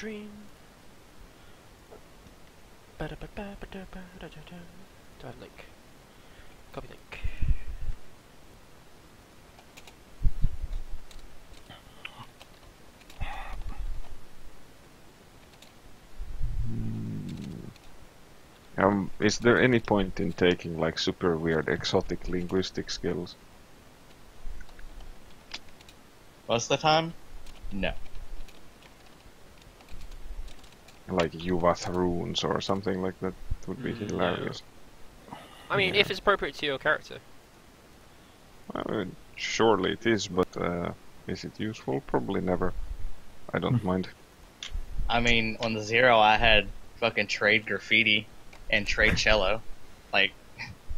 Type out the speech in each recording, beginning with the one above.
stream. Do I have link? Copy link. Is there any point in taking like super weird exotic linguistic skills? Most of the time, no. Like Yuvath runes or something like that would be hilarious. I mean, if it's appropriate to your character. Surely it is, but is it useful? Probably never. I don't mind. I mean, on the Zero, I had fucking trade graffiti and trade cello. Like,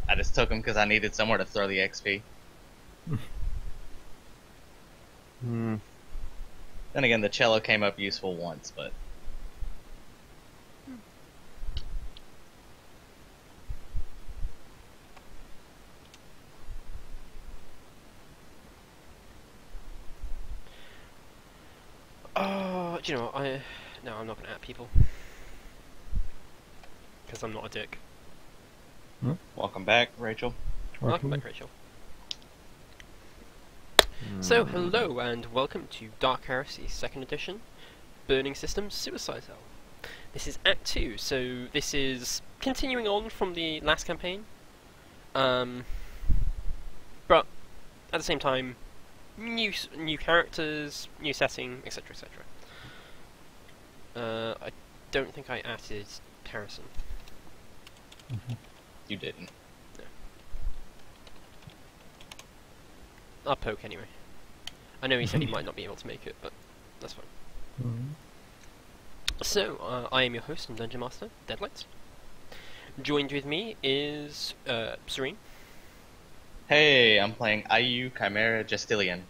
I just took them because I needed somewhere to throw the XP. Then again, the cello came up useful once, but... Do you know what? No, I'm not going to at people. Because I'm not a dick. Welcome back, Rachel. Welcome back, Rachel. So, hello and welcome to Dark Heresy 2nd edition, Burning Systems Suicide Cell. This is Act 2, so this is continuing on from the last campaign. But at the same time, new characters, new setting, etc, etc. I don't think I added Harrison. You didn't. No. I'll poke anyway. I know he said he might not be able to make it, but that's fine. So, I am your host and Dungeon Master, Deadlight. Joined with me is Serene. Hey, I'm playing IU Chimera Justilian.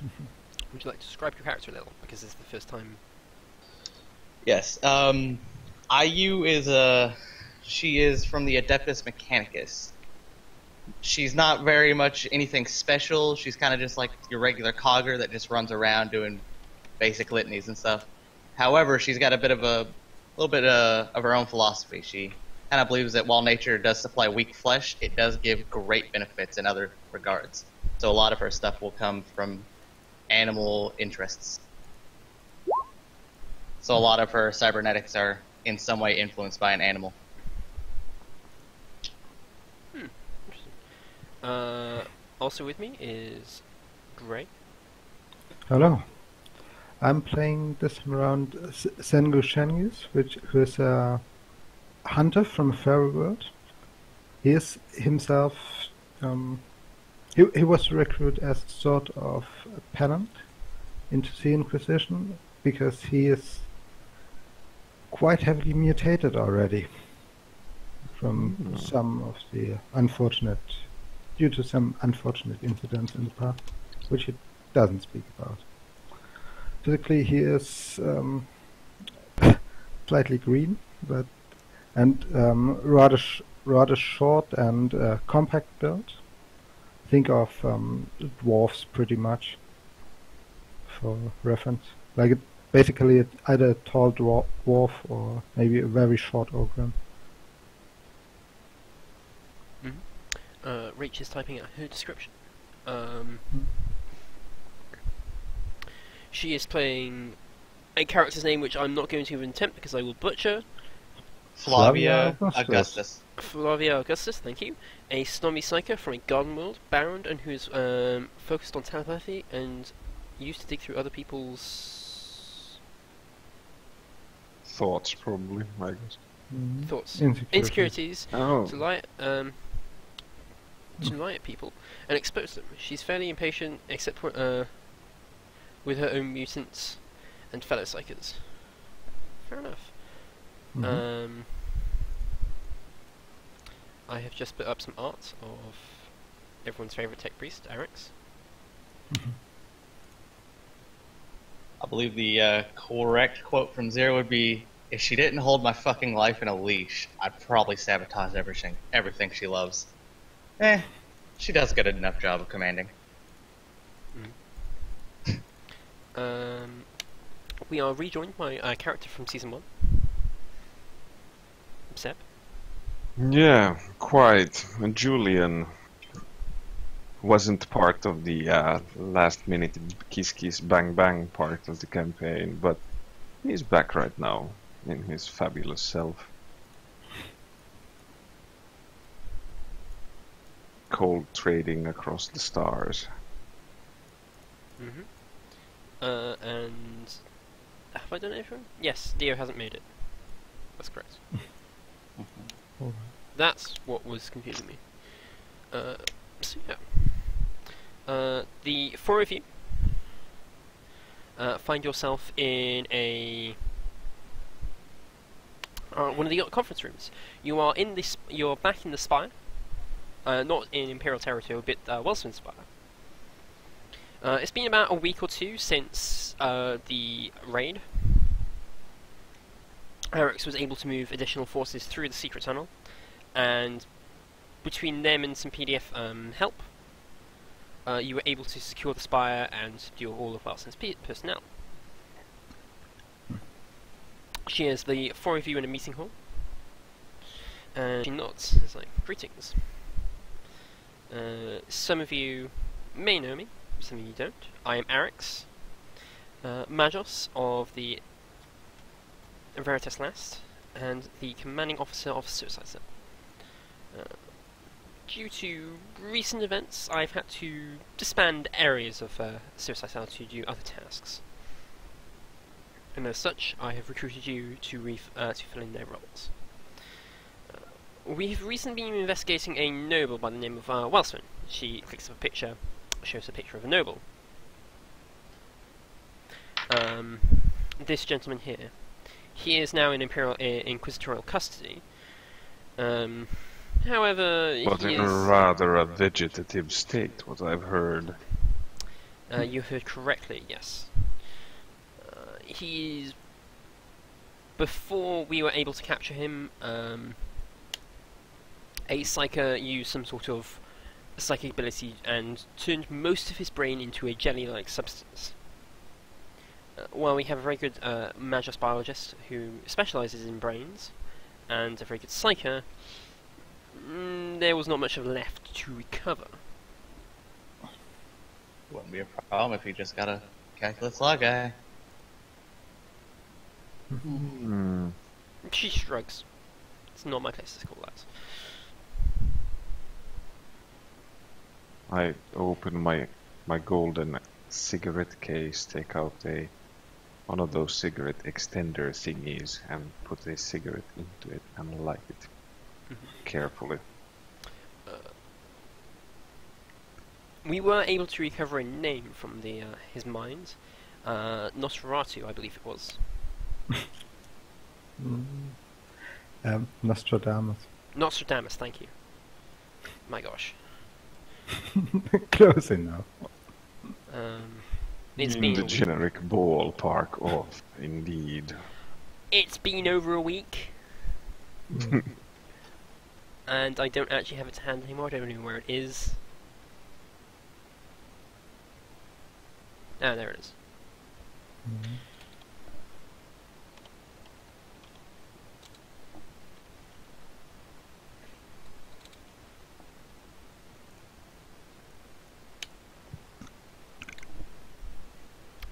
Would you like to describe your character a little? Because this is the first time. Yes, IU is she is from the Adeptus Mechanicus. She's not very much anything special. She's kind of just like your regular cogger that just runs around doing basic litanies and stuff. However, she's got a little bit of her own philosophy. She kind of believes that while nature does supply weak flesh, it does give great benefits in other regards. So a lot of her stuff will come from animal interests. So a lot of her cybernetics are in some way influenced by an animal. Interesting. Also with me is Gray. Hello. I'm playing this time around Sengu Shengus, who is a hunter from a fairy world. He is himself... he was recruited as sort of a penant into the Inquisition, because he is quite heavily mutated already from due to some unfortunate incidents in the past, which he doesn't speak about. Physically, he is slightly green, and rather short and compact build. Think of dwarfs pretty much for reference. Basically, either a tall dwarf or maybe a very short ogre. Rach is typing out her description. She is playing a character's name which I'm not going to attempt because I will butcher. Flavia Augustus. Flavia Augustus, thank you. A snobby psycho from a garden world, bound, and who is focused on telepathy and used to dig through other people's Thoughts, probably, I guess. thoughts, Insecurities. to lie at people and expose them. She's fairly impatient, except for, with her own mutants and fellow psychers. Fair enough. I have just put up some art of everyone's favourite tech priest, Eric's. I believe the correct quote from Zero would be, "If she didn't hold my fucking life in a leash, I'd probably sabotage everything she loves." She does a good enough job of we are rejoined by a character from Season 1. Seb. Yeah, quite. And Julian wasn't part of the last minute kiss kiss bang bang part of the campaign, but he's back right now in his fabulous self. Cold trading across the stars. And have I done everything? Yes, Dio hasn't made it. That's correct. Alright. That's what was confusing me. So yeah. The four of you find yourself in a one of the conference rooms. You are in this. You're back in the Spire, not in Imperial territory, but Wellsman Spire. It's been about a week or two since the raid. Eric's was able to move additional forces through the secret tunnel, and between them and some PDF help, you were able to secure the Spire and secure all of Wilson's personnel. She has the four of you in a meeting hall, and she nods. It's like, greetings. Some of you may know me, some of you don't. I am Arix, Magos of the Veritas Last, and the commanding officer of Suicide Cell. Due to recent events, I've had to disband areas of Suicide Cell to do other tasks. And as such, I have recruited you to fill in their roles. We have recently been investigating a noble by the name of Welsman. She clicks up a picture, shows a picture of a noble. This gentleman here. He is now in Imperial Inquisitorial custody. However, But he in is... rather a vegetative state, what I've heard. You heard correctly, yes. He's... Before we were able to capture him, a psyker used some sort of psychic ability and turned most of his brain into a jelly-like substance. While we have a very good Magos biologist who specialises in brains, and a very good psyker, there was not much left to recover. Wouldn't be a problem if you just got a calculus law guy. She shrugs. It's not my place to call that. I open my golden cigarette case, take out one of those cigarette extender thingies, and put a cigarette into it and light it carefully. We were able to recover a name from his mind. Nosferatu, I believe it was. Nostradamus. Nostradamus, thank you. My gosh. Close enough. It's In been the a week. generic ballpark of, indeed. It's been over a week. And I don't actually have it to hand anymore. I don't know where it is. Ah, there it is.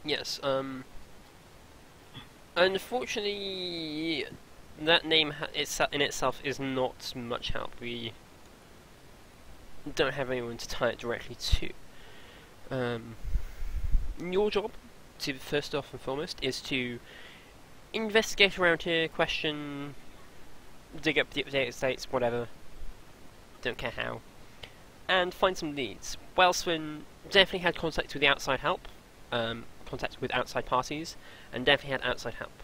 Yes, unfortunately, that name in itself is not much help. We don't have anyone to tie it directly to. Your job, first off and foremost, is to investigate around here, question, dig up the updated states, whatever. Don't care how. And find some leads. Welswin definitely had contact with the outside help. Contact with outside parties, and definitely had outside help.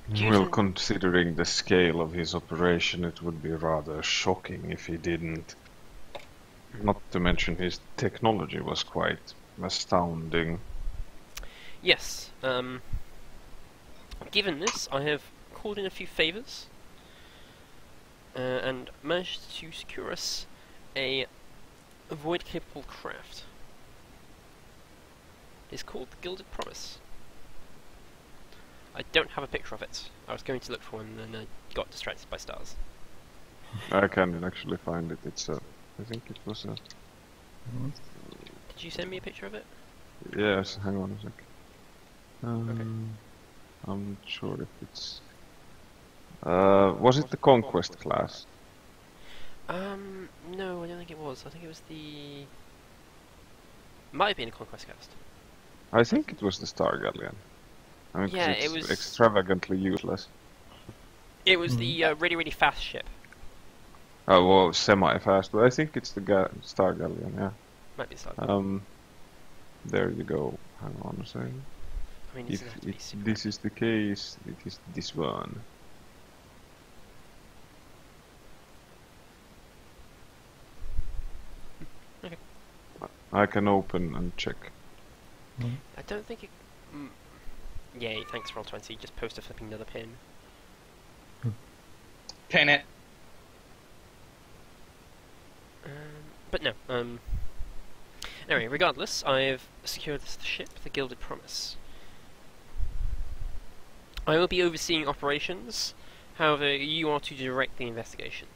Well, considering the scale of his operation, it would be rather shocking if he didn't. Not to mention his technology was quite astounding. Yes, given this, I have called in a few favours, and managed to secure us a void-capable craft. It's called the Gilded Promise. I don't have a picture of it. I was going to look for one and then I got distracted by stars. I can actually find it. It's a. I think it was a. Did you send me a picture of it? Yes. Hang on a sec. Okay. I'm not sure if it's. Was it the Conquest class? No, I don't think it was. I think it was the... Might have been a Conquest Cast. I think it was the Star Galleon. I mean, 'cause Yeah, it's it was... extravagantly useless. It was the really, really fast ship. Oh, well, semi-fast, but I think it's the Star Galleon, yeah. Might be the Star. There you go. Hang on a second. I mean, If this is the case, it is this one. Okay. I can open and check. I don't think it... Yay, thanks Roll20, just post a flipping another pin. Pin it. But no, Anyway, regardless, I've secured the ship, the Gilded Promise. I will be overseeing operations, however, you are to direct the investigation.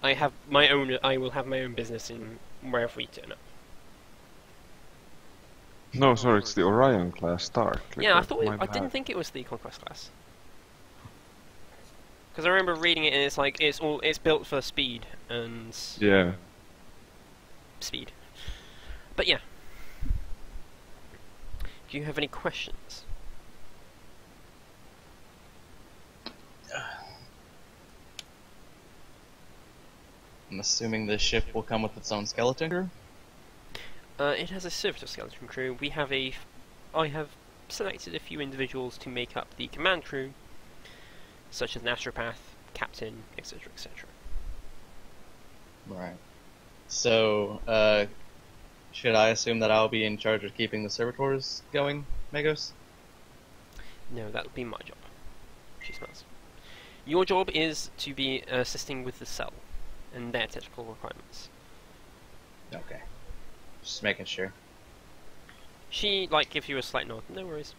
I will have my own business in wherever we turn up. No, sorry, it's the Orion class Star. Yeah, I didn't think it was the Conquest class. Because I remember reading it and it's like, it's built for speed, and... Yeah. Speed. But yeah. Do you have any questions? I'm assuming this ship will come with its own skeleton crew? It has a servitor skeleton crew. I have selected a few individuals to make up the command crew, such as an astropath, captain, etc., etc. Right. So, should I assume that I'll be in charge of keeping the servitors going, Magos? No, that'll be my job. She smells. Your job is to be assisting with the cell and their technical requirements. Okay. Just making sure. She, gives you a slight nod. No worries.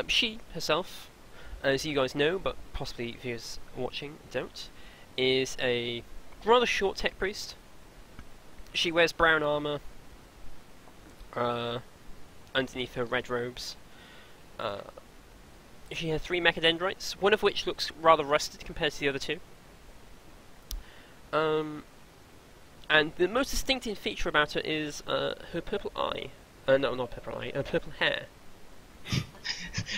She herself, as you guys know, but possibly viewers watching don't, is a rather short tech priest. She wears brown armor underneath her red robes. She has 3 mechadendrites, one of which looks rather rusted compared to the other 2. And the most distinctive feature about her is her purple eye. No, not purple eye, purple hair.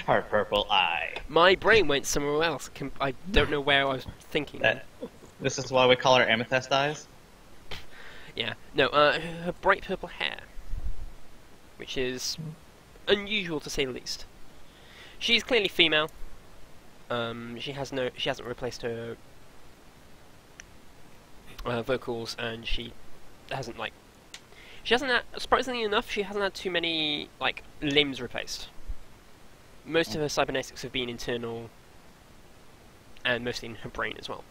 Her purple eye. My brain went somewhere else. I don't know where I was thinking. This is why we call her amethyst eyes? Yeah, no, her bright purple hair, which is unusual to say the least. She's clearly female. She hasn't replaced her vocals, and she hasn't surprisingly enough, she hasn't had too many limbs replaced. Most of her cybernetics have been internal, and mostly in her brain as well.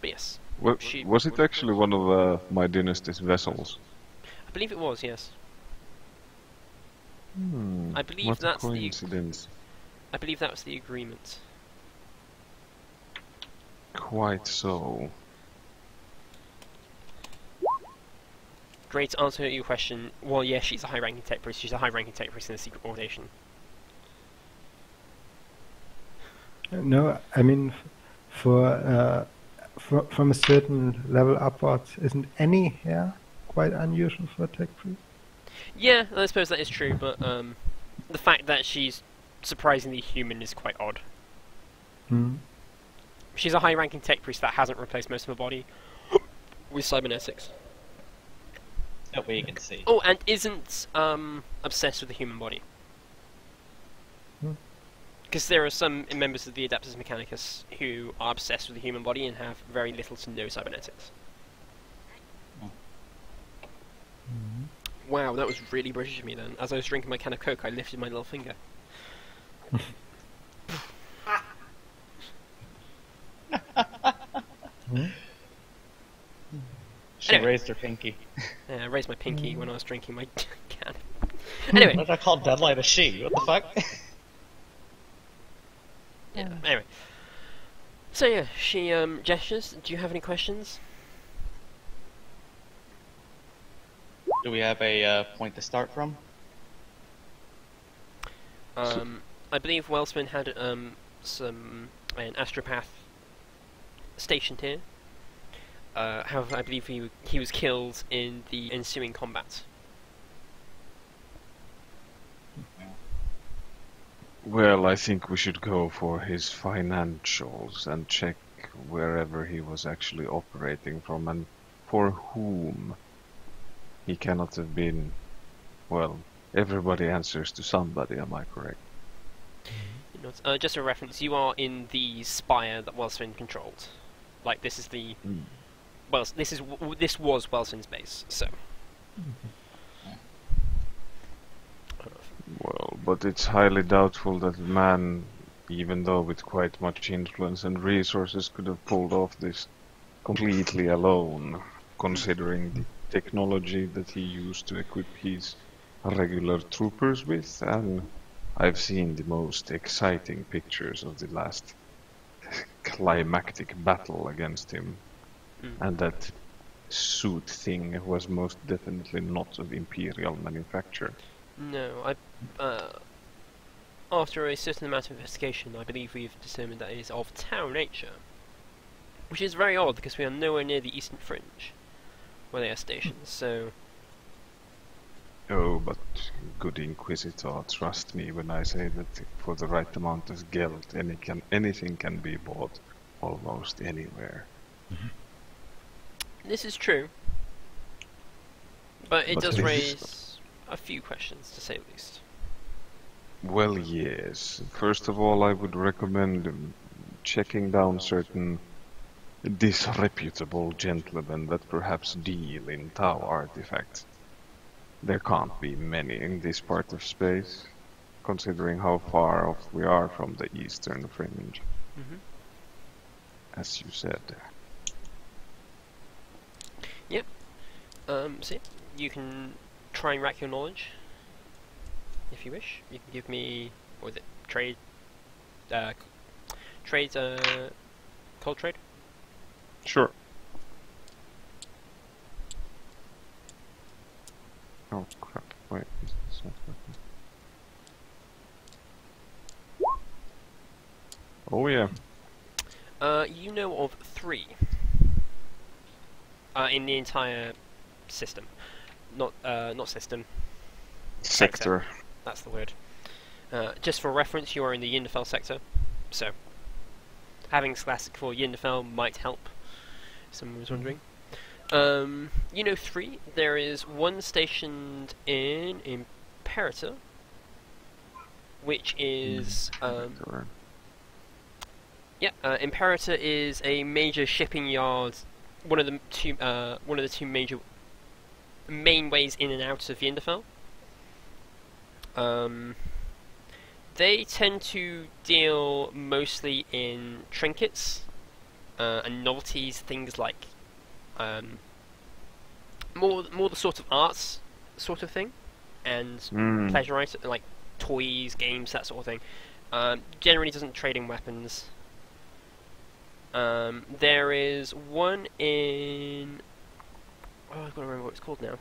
But yes. Was it actually one of my dynasty's vessels? I believe it was, yes. I believe what that's a coincidence. I believe that was the agreement. Quite so. Great, to answer your question, well, yes, she's a high-ranking tech priest. She's a high-ranking tech priest in the Secret Ordination. No, I mean, from a certain level upwards, isn't any hair quite unusual for a tech priest? Yeah, I suppose that is true, but the fact that she's surprisingly human is quite odd. She's a high-ranking tech priest that hasn't replaced most of her body with cybernetics. That we can see. Oh, and isn't obsessed with the human body. Because there are some members of the Adeptus Mechanicus who are obsessed with the human body and have very little to no cybernetics. Wow, that was really British of me then. As I was drinking my can of Coke, I lifted my little finger. She Anyway. raised her pinky. I raised my pinky when I was drinking my can. Anyway. What did I call Deadlight a she? What the fuck? Yeah, anyway. So yeah, she gestures. Do you have any questions? Do we have a point to start from? I believe Wellsman had an astropath stationed here. However, I believe he was killed in the ensuing combat. Well, I think we should go for his financials and check wherever he was actually operating from and for whom. He cannot have been... Well, everybody answers to somebody, am I correct? Just a reference, you are in the spire that Wellsman controlled. Like, this is the... Well, this was Wellsman's base, so... Well, but it's highly doubtful that a man, even though with quite much influence and resources, could have pulled off this completely alone, considering the technology that he used to equip his regular troopers with, and I've seen the most exciting pictures of the last climactic battle against him, and that suit thing was most definitely not of Imperial manufacture. No, after a certain amount of investigation, I believe we've determined that it is of Tau nature. Which is very odd, because we are nowhere near the eastern fringe, where they are stationed, so... Oh, but good Inquisitor, trust me when I say that for the right amount of geld, anything can be bought almost anywhere. This is true, but it does raise a few questions, to say the least. Well, yes. First of all, I would recommend checking down certain disreputable gentlemen that perhaps deal in Tau artifacts. There can't be many in this part of space, considering how far off we are from the eastern fringe. As you said. Yep. So you can try and rack your knowledge, if you wish. You can give me, what was it, trade, cold trade? Sure. Oh crap, wait, it's not working. Oh yeah. You know of 3. In the entire system. Not system. Sector. That's the word. Just for reference, you are in the Yinderfell sector, so having Scholastic for Yinderfell might help, if someone was wondering. You know 3. There is one stationed in Imperator, which is Imperator is a major shipping yard, one of the two major main ways in and out of Yinderfell. They tend to deal mostly in trinkets and novelties, things like more the sort of arts sort of thing, and pleasure items like toys, games, that sort of thing. Generally doesn't trade in weapons. There is one in... Oh, I've got to remember what it's called now.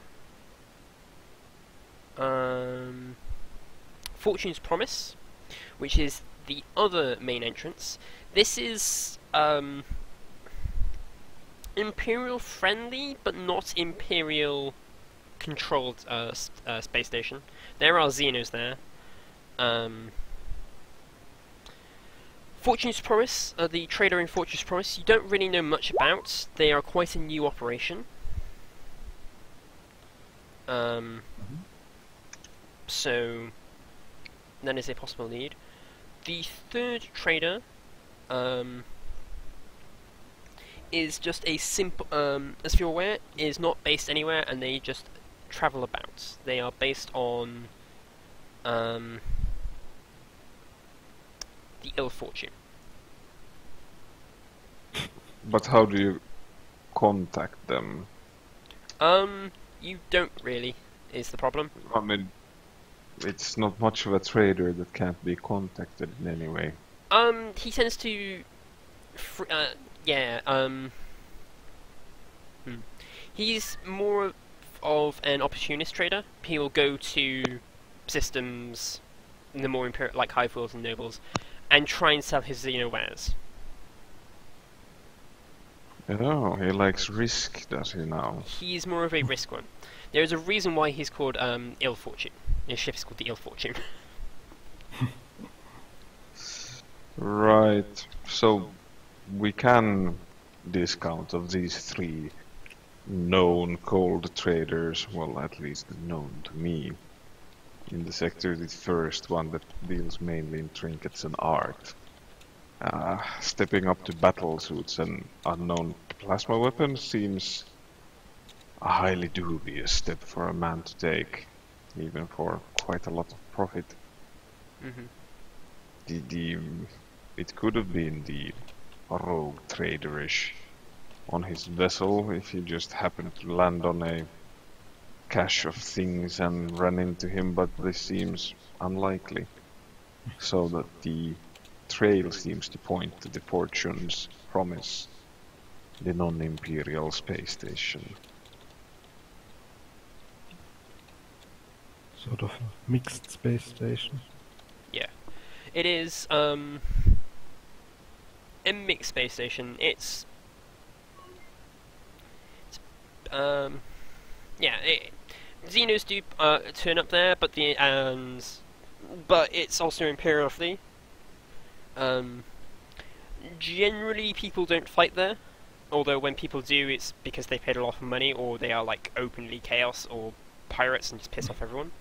Fortune's Promise, which is the other main entrance. This is Imperial friendly, but not Imperial controlled space station. There are Xenos there. Fortune's Promise, the trader in Fortune's Promise, you don't really know much about. They are quite a new operation. So that is a possible lead. The third trader is just a simple, as you're aware, is not based anywhere, and they just travel about. They are based on the ill fortune. But how do you contact them? You don't really, is the problem. I mean, it's not much of a trader that can't be contacted in any way. He tends to... yeah, He's more of an opportunist trader. He'll go to systems, the more imperial, like Hive Worlds and Nobles, and try and sell his Xeno wares. Oh, he likes risk, does he now? He's more of a risk one. There is a reason why he's called Ill Fortune. His ship is called the Ill Fortune. Right. So we can discount of these three known cold traders, well, at least known to me, in the sector, the first one that deals mainly in trinkets and art. Stepping up to battle suits and unknown plasma weapons seems a highly dubious step for a man to take, even for quite a lot of profit. It could have been the rogue traderish on his vessel if he just happened to land on a cache of things and ran into him, but this seems unlikely. So that the trail seems to point to the Fortune's promise, the non-imperial space station. Sort of a mixed space station. Yeah. It is, a mixed space station. It's Xenos do turn up there, but it's also Imperial fleet. Generally, people don't fight there. Although when people do, it's because they paid a lot of money, or they are like openly chaos or pirates and just piss off everyone.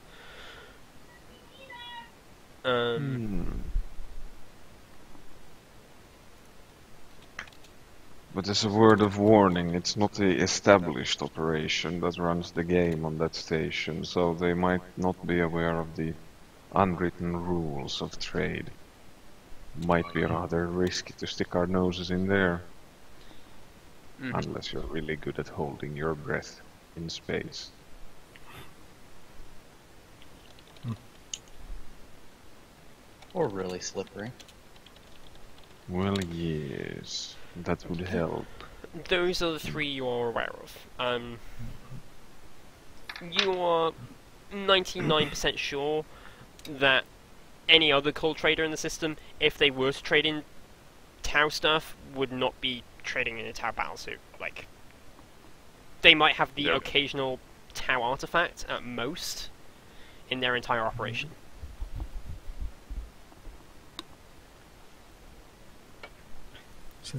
But as a word of warning, it's not the established operation that runs the game on that station, so they might not be aware of the unwritten rules of trade. Might be rather risky to stick our noses in there. Unless you're really good at holding your breath in space. Or really slippery. Well, yes, that would help. Those are the three you are aware of. You are 99% sure that any other coal trader in the system, if they were to trade in Tau stuff, would not be trading in a Tau battlesuit. Like, they might have the occasional Tau artifact at most in their entire operation. So,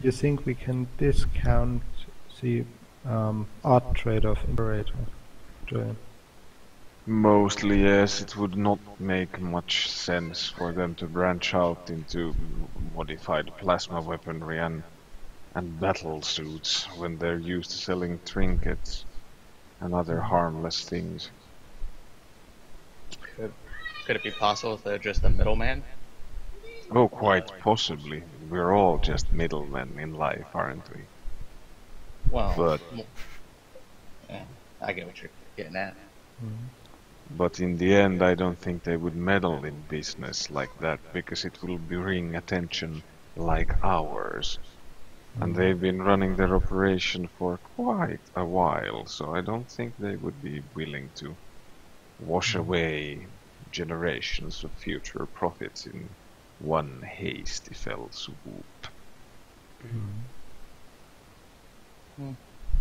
you think we can discount the art trade of Imperator? Julian? Mostly, yes, it would not make much sense for them to branch out into modified plasma weaponry and battle suits when they're used to selling trinkets and other harmless things. Could it be possible if they're just a middleman? Oh, quite possibly. We're all just middlemen in life, aren't we? Well, But yeah, I get what you're getting at. But in the end, I don't think they would meddle in business like that, because it will bring attention like ours. And they've been running their operation for quite a while, so I don't think they would be willing to wash away generations of future profits in one hasty fell swoop.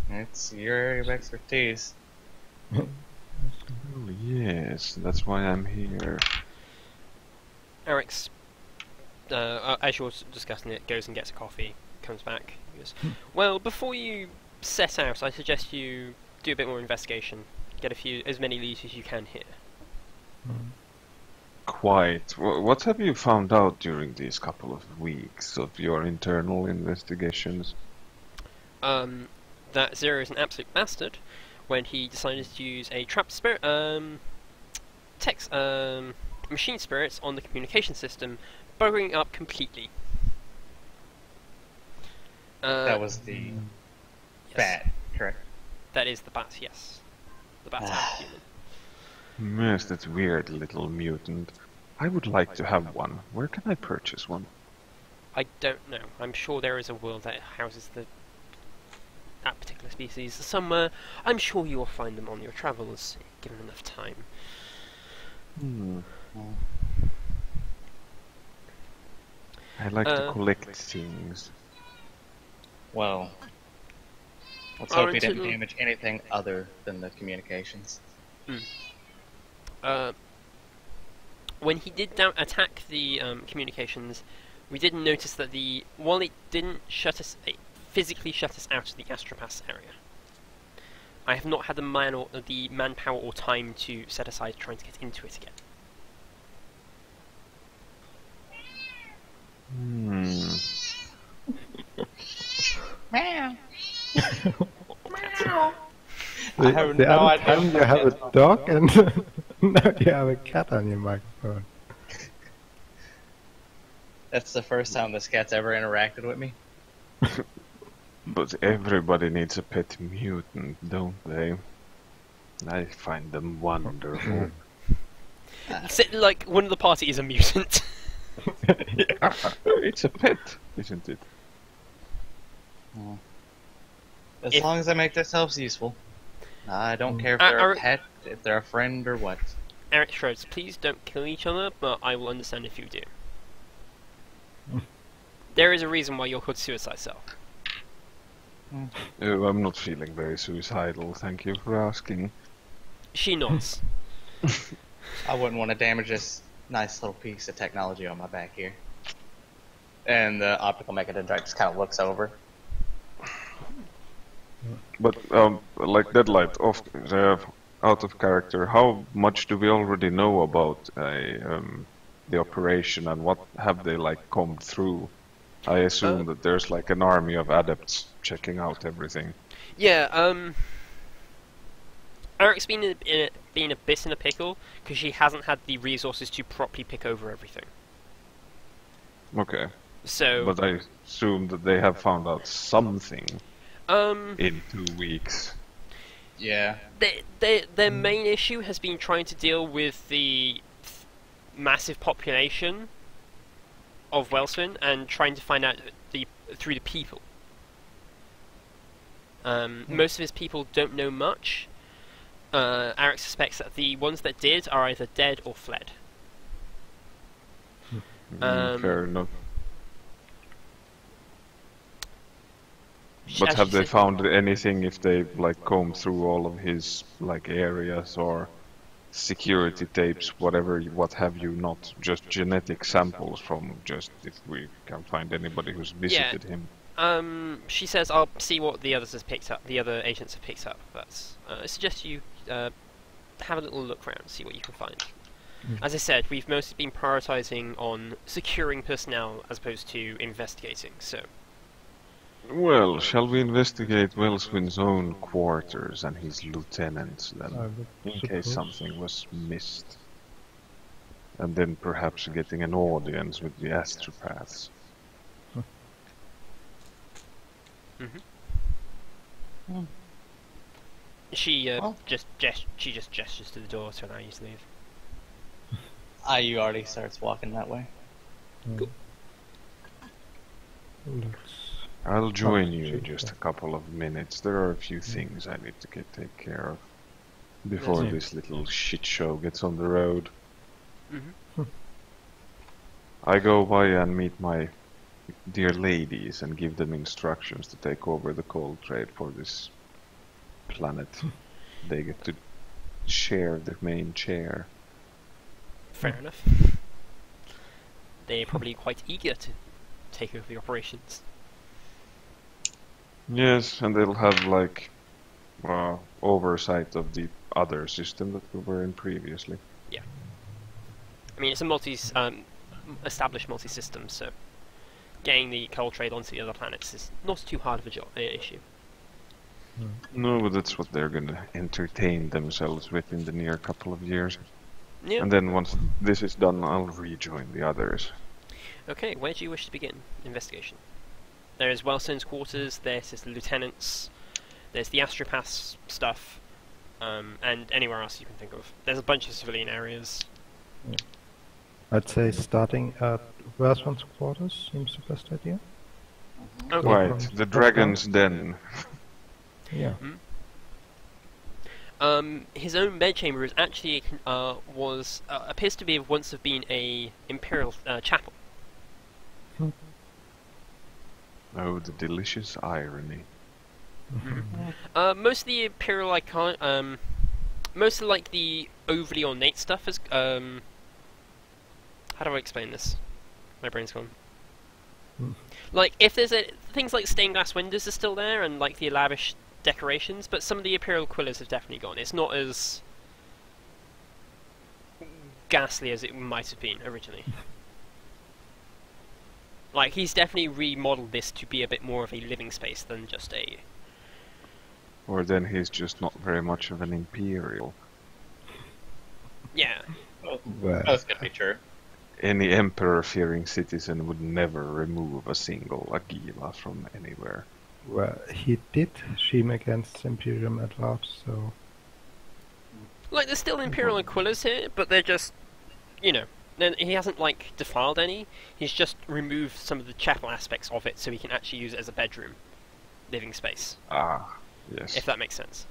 It's your area of expertise. Well, yes, that's why I'm here. Eric's, as you're discussing it, goes and gets a coffee, comes back, he goes, well, before you set out, I suggest you do a bit more investigation, get as many leads as you can here. Quite. What have you found out during these couple of weeks of your internal investigations? That Zero is an absolute bastard when he decided to use a trapped spirit, machine spirits on the communication system, buggering up completely. That was the bat, correct? That is the bat, yes. The bat are human. Yes, that weird little mutant. I would like to have one. Where can I purchase one? I don't know. I'm sure there is a world that houses that particular species somewhere. I'm sure you will find them on your travels, given enough time. I like to collect things. Well, let's Or hope he didn't until- damage anything other than the communications. When he did attack the communications, we did notice that while it didn't it physically shut us out of the Astropass area. I have not had the manpower or time to set aside trying to get into it again. Meow. The, have the no other idea. time you have a dog and now you have a cat on your microphone. That's the first time this cat's ever interacted with me. But everybody needs a pet mutant, don't they? I find them wonderful. Like, one of the party is a mutant. It's a pet, isn't it? As If- long as they make themselves useful. I don't care if I- they're I- a pet, if they're a friend, or what. Eric Schroeds, please don't kill each other, but I will understand if you do. There is a reason why you're called Suicide Cell. I'm not feeling very suicidal, thank you for asking. She nods. I wouldn't want to damage this nice little piece of technology on my back here. And the optical mechadendrite just kind of looks over. But, like Deadlight, out of character, how much do we already know about the operation and what have they, like, combed through? I assume that there's, like, an army of adepts checking out everything. Yeah, Eric's been been a bit in a pickle because she hasn't had the resources to properly pick over everything. Okay. So, But I assume that they have found out something in 2 weeks. Yeah. their main issue has been trying to deal with the massive population of Wellsvin and trying to find out through the people. Most of his people don't know much. Eric suspects that the ones that did are either dead or fled. Fair enough. As But have she they said- found anything if they, like, combed through all of his, like, areas or security tapes, what have you, not just genetic samples from just if we can find anybody who's visited him? She says, "I'll see what the others have picked up. The other agents have picked up." I suggest you have a little look around, see what you can find. As I said, we've mostly been prioritizing on securing personnel as opposed to investigating. So, Well, shall we investigate Wellswin's own quarters and his lieutenants I then, would in case suppose. something was missed? And then perhaps getting an audience with the astropaths. she Well. just gestures to the door to allow you to leave. IU already starts walking that way. Looks I'll join you in cheap, just yeah. a couple of minutes. There are a few things I need to take care of before Yeah. this little shit show gets on the road. Mm-hmm. I go by and meet my dear ladies and give them instructions to take over the coal trade for this planet. They get to share the main chair. Fair enough. They're probably quite eager to take over the operations. Yes, and they'll have, like, oversight of the other system that we were in previously. I mean, it's a established multi-system, so getting the coal trade onto the other planets is not too hard of a issue. No, but that's what they're gonna entertain themselves with in the near couple of years. Yeah. And then once this is done, I'll rejoin the others. Okay, where do you wish to begin investigation? There is Wellstone's quarters, there's his lieutenants, There's the Astropass stuff, and anywhere else you can think of. There's a bunch of civilian areas. I'd say starting at Versman's quarters seems the best idea. Okay. Right, the Dragon's Den. Yeah. His own bedchamber is actually appears to be once have been a imperial chapel. Oh, the delicious irony. Most of the imperial icon, most of like the overly ornate stuff is how do I explain this? My brain's gone. Like if there's things like stained glass windows are still there and like the lavish decorations, but some of the imperial quillers have definitely gone. It's not as ghastly as it might have been originally. Like he's definitely remodeled this to be a bit more of a living space than just a. Or then he's just not very much of an imperial. Yeah. Well, That's gonna be true. Any emperor-fearing citizen would never remove a single Agila from anywhere. well, he did scheme against Imperium at large, so Like there's still imperial quillers here, but they're just, you know, then he hasn't like defiled any. He's just removed some of the chapel aspects of it, so he can actually use it as a bedroom, living space. Ah, yes. If that makes sense.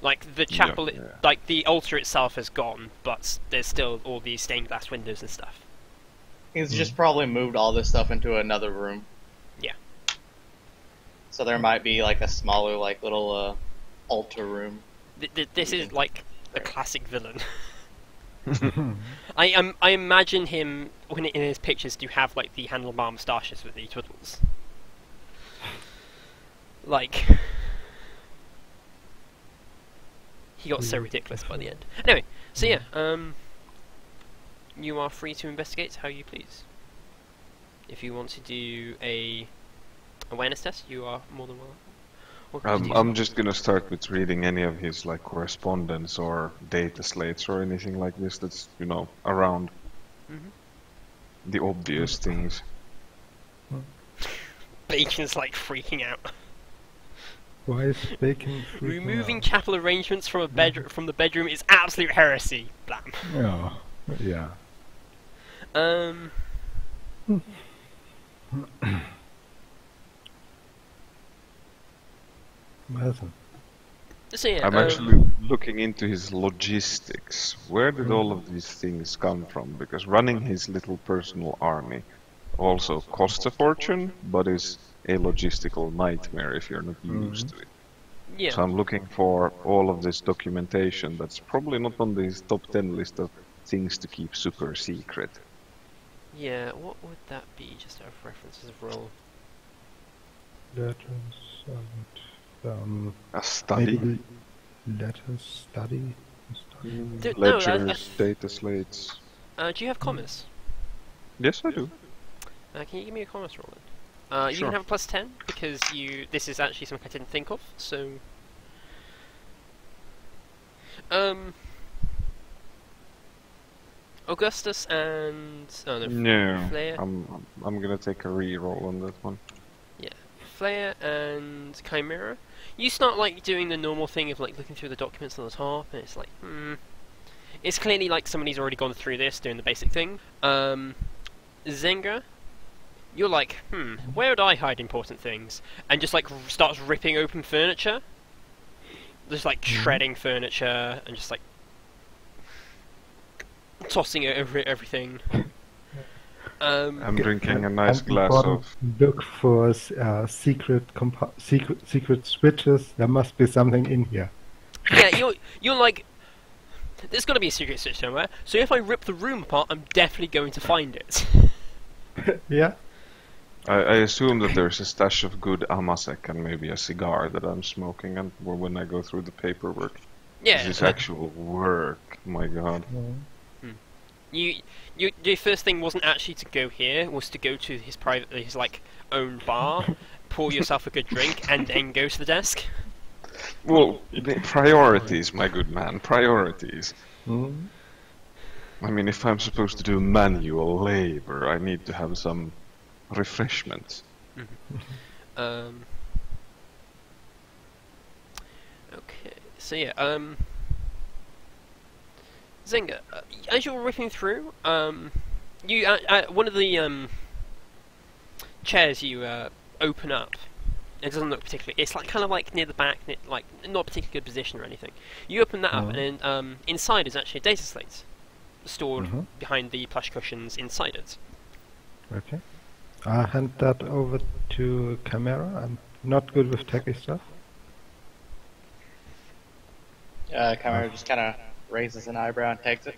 Like the chapel, yeah. like the altar itself is gone, but there's still all these stained glass windows and stuff. He's just probably moved all this stuff into another room. Yeah. So there might be like a smaller, like little altar room. This is like a classic villain. I imagine him when in his pictures to have like the handlebar moustaches with the twiddles. Like he got so ridiculous by the end. Anyway, so yeah, you are free to investigate how you please. If you want to do a awareness test, you are more than welcome. I'm just gonna start with reading any of his like correspondence or data slates or anything like this that's, you know, around. The obvious things. Bacon's like freaking out. why is Bacon freaking Removing out? chapel arrangements from from the bedroom is absolute heresy. Blam. Yeah, yeah. Listen. So yeah, I'm actually looking into his logistics. Where did all of these things come from? Because running his little personal army also costs a fortune, but is a logistical nightmare if you're not used to it. yeah. So I'm looking for all of this documentation that's probably not on this top 10 list of things to keep super secret. Yeah, what would that be? Just out of references of role. Letters and A study, maybe letters, study. ledgers, data slates. Do you have commerce? Yes, I do. Can you give me a commerce roll then? You Sure. can have a +10 because this is actually something I didn't think of. So, Augustus and No, Flair. I'm gonna take a re-roll on that one. Flair and Chimera. You start like doing the normal thing of like looking through the documents on the top, and it's like, it's clearly like somebody's already gone through this, doing the basic thing. Zenga, you're like, where would I hide important things? And just like starts ripping open furniture, just like shredding furniture, and just like tossing it over everything. I'm drinking a nice And glass important, of. Look for secret switches. There must be something in here. Yeah, you're like, there's got to be a secret switch somewhere. So if I rip the room apart, I'm definitely going to find it. Yeah. I assume that there's a stash of good amasek and maybe a cigar that I'm smoking, and when I go through the paperwork. Yeah. This is actual work. My God. Your first thing wasn't actually to go here, was to go to his like own bar, pour yourself a good drink, and then go to the desk. Well, priorities, my good man. Priorities. Mm. I mean, if I'm supposed to do manual labor, I need to have some refreshment. Okay, so yeah, Zenga, as you're ripping through, you one of the chairs you open up. It doesn't look particularly. It's like kind of like near the back, like not a particularly good position or anything. You open that up, and inside is actually a data slate stored behind the plush cushions inside it. Okay. I hand that over to Chimera. I'm not good with techie stuff. Chimera just kind of raises an eyebrow and takes it.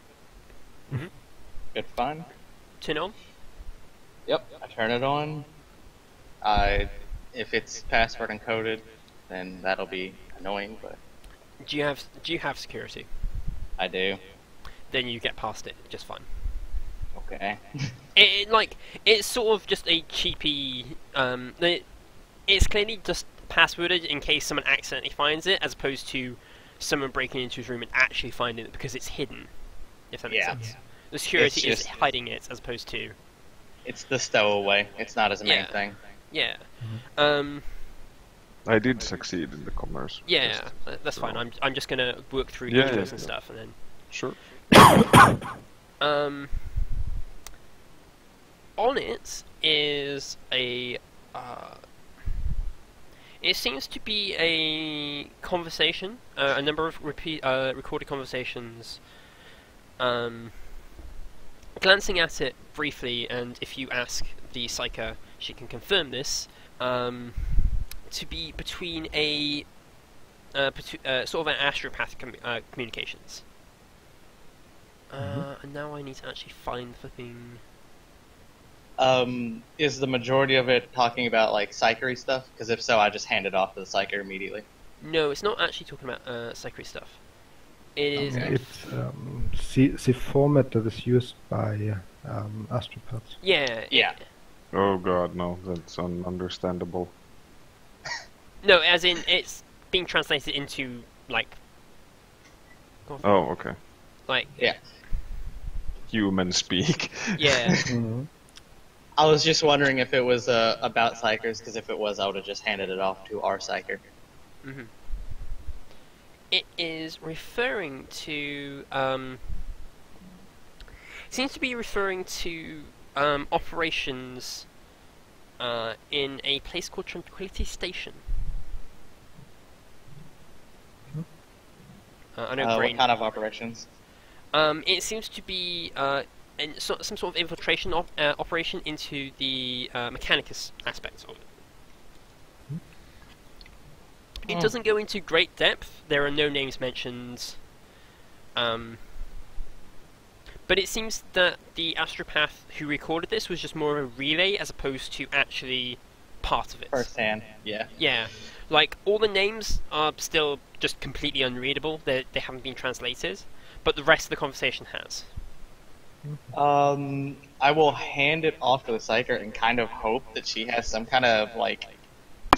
Mm-hmm. Good fun. Turn it on. Yep, I turn it on. If it's password encoded, then that'll be annoying, but Do you have security? I do. Then you get past it just fine. Okay. It's sort of just a cheapy. It's clearly just passworded in case someone accidentally finds it, as opposed to someone breaking into his room and actually finding it because it's hidden. If that makes sense. The security is hiding it, as opposed to. It's the stowaway. It's not as a main thing. Yeah. I did succeed in the commerce. Yeah, that's fine. I'm just gonna work through details and stuff, and then. Sure. On it is a. It seems to be a conversation, a number of recorded conversations. Glancing at it briefly, and if you ask the Psyker, she can confirm this, to be between a sort of an astropath communications. And now I need to actually find the flipping. Is the majority of it talking about like psychery stuff? Because if so, I just hand it off to the psyker immediately. No, it's not actually talking about psychery stuff. It is. It's the format that is used by astropaths. Yeah. Oh god, no, that's ununderstandable. No, as in it's being translated into like. Oh, okay. Like. Yeah. Human speak. Yeah. I was just wondering if it was about psychers, because if it was, I would have just handed it off to our psycher. Mm-hmm. It is referring to. Seems to be referring to operations in a place called Tranquility Station. I know what kind of operations? It seems to be some sort of infiltration operation into the Mechanicus aspects of it. It doesn't go into great depth. There are no names mentioned. But it seems that the astropath who recorded this was just more of a relay as opposed to actually part of it. First hand, yeah. Yeah. Like, all the names are still just completely unreadable. They haven't been translated. But the rest of the conversation has. I will hand it off to the psyker and kind of hope that she has some kind of, like,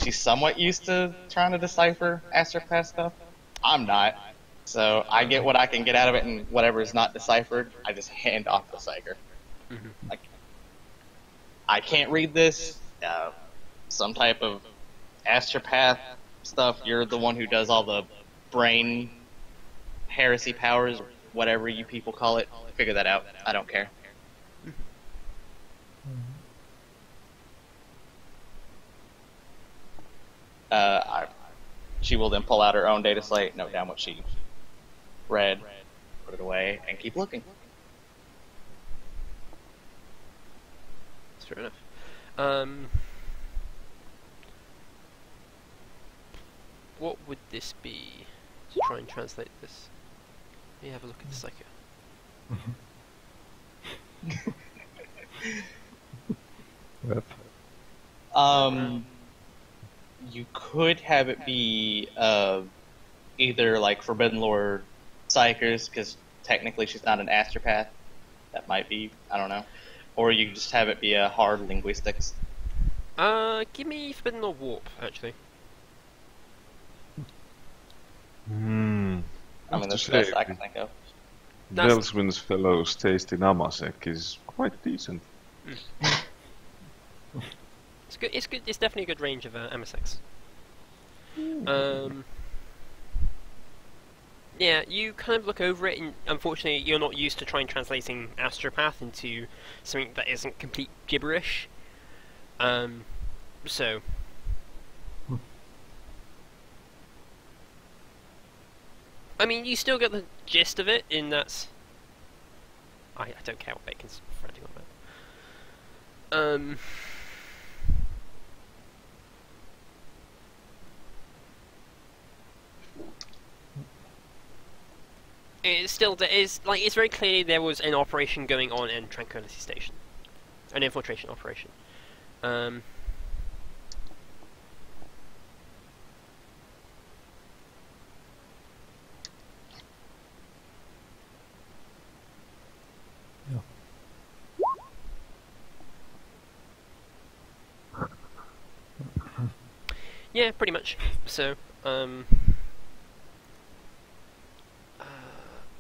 she's somewhat used to trying to decipher astropath stuff. I'm not. So I get what I can get out of it, and whatever is not deciphered, I just hand off to the psyker. Like, I can't read this. Some type of astropath stuff. You're the one who does all the brain heresy powers, whatever you people call it. Figure that out. I don't care. She will then pull out her own data slate, note down what she read, put it away, and keep looking. That's fair enough. What would this be to try and translate this? Let me have a look at the psycho. You could have it be either like Forbidden Lord Psychers, because technically she's not an astropath. That might be, I don't know. Or you could just have it be a hard linguistics. Give me Forbidden Lord Warp, actually. I mean, that's the best I can think of. Belswin's Fellow's taste in Amasek is quite decent. It's good. It's good. It's definitely a good range of MSX. Yeah, you kind of look over it, and unfortunately, you're not used to trying translating astropath into something that isn't complete gibberish. So. I mean, you still get the gist of it, in that. I don't care what Bacon's ranting on about. It's still, it's very clear there was an operation going on in Tranquility Station. An infiltration operation. Yeah, pretty much. So,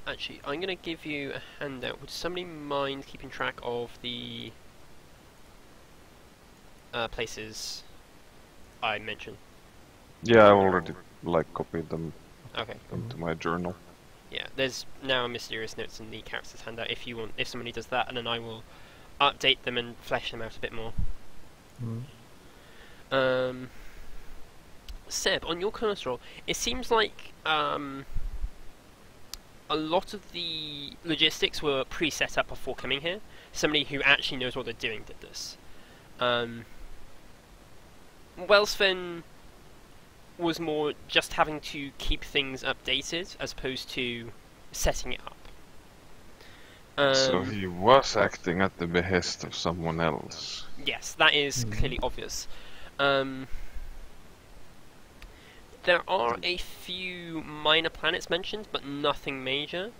actually, I'm going to give you a handout. Would somebody mind keeping track of the places I mentioned? Yeah, I already copied them Okay. into my journal. Yeah, there's now a mysterious notes in the characters handout if somebody does that, and then I will update them and flesh them out a bit more. Seb, on your colonel's role, it seems like a lot of the logistics were pre-set up before coming here. Somebody who actually knows what they're doing did this. Wellsven was more just having to keep things updated as opposed to setting it up. So he was acting at the behest of someone else. Yes, that is clearly obvious. There are a few minor planets mentioned, but nothing major.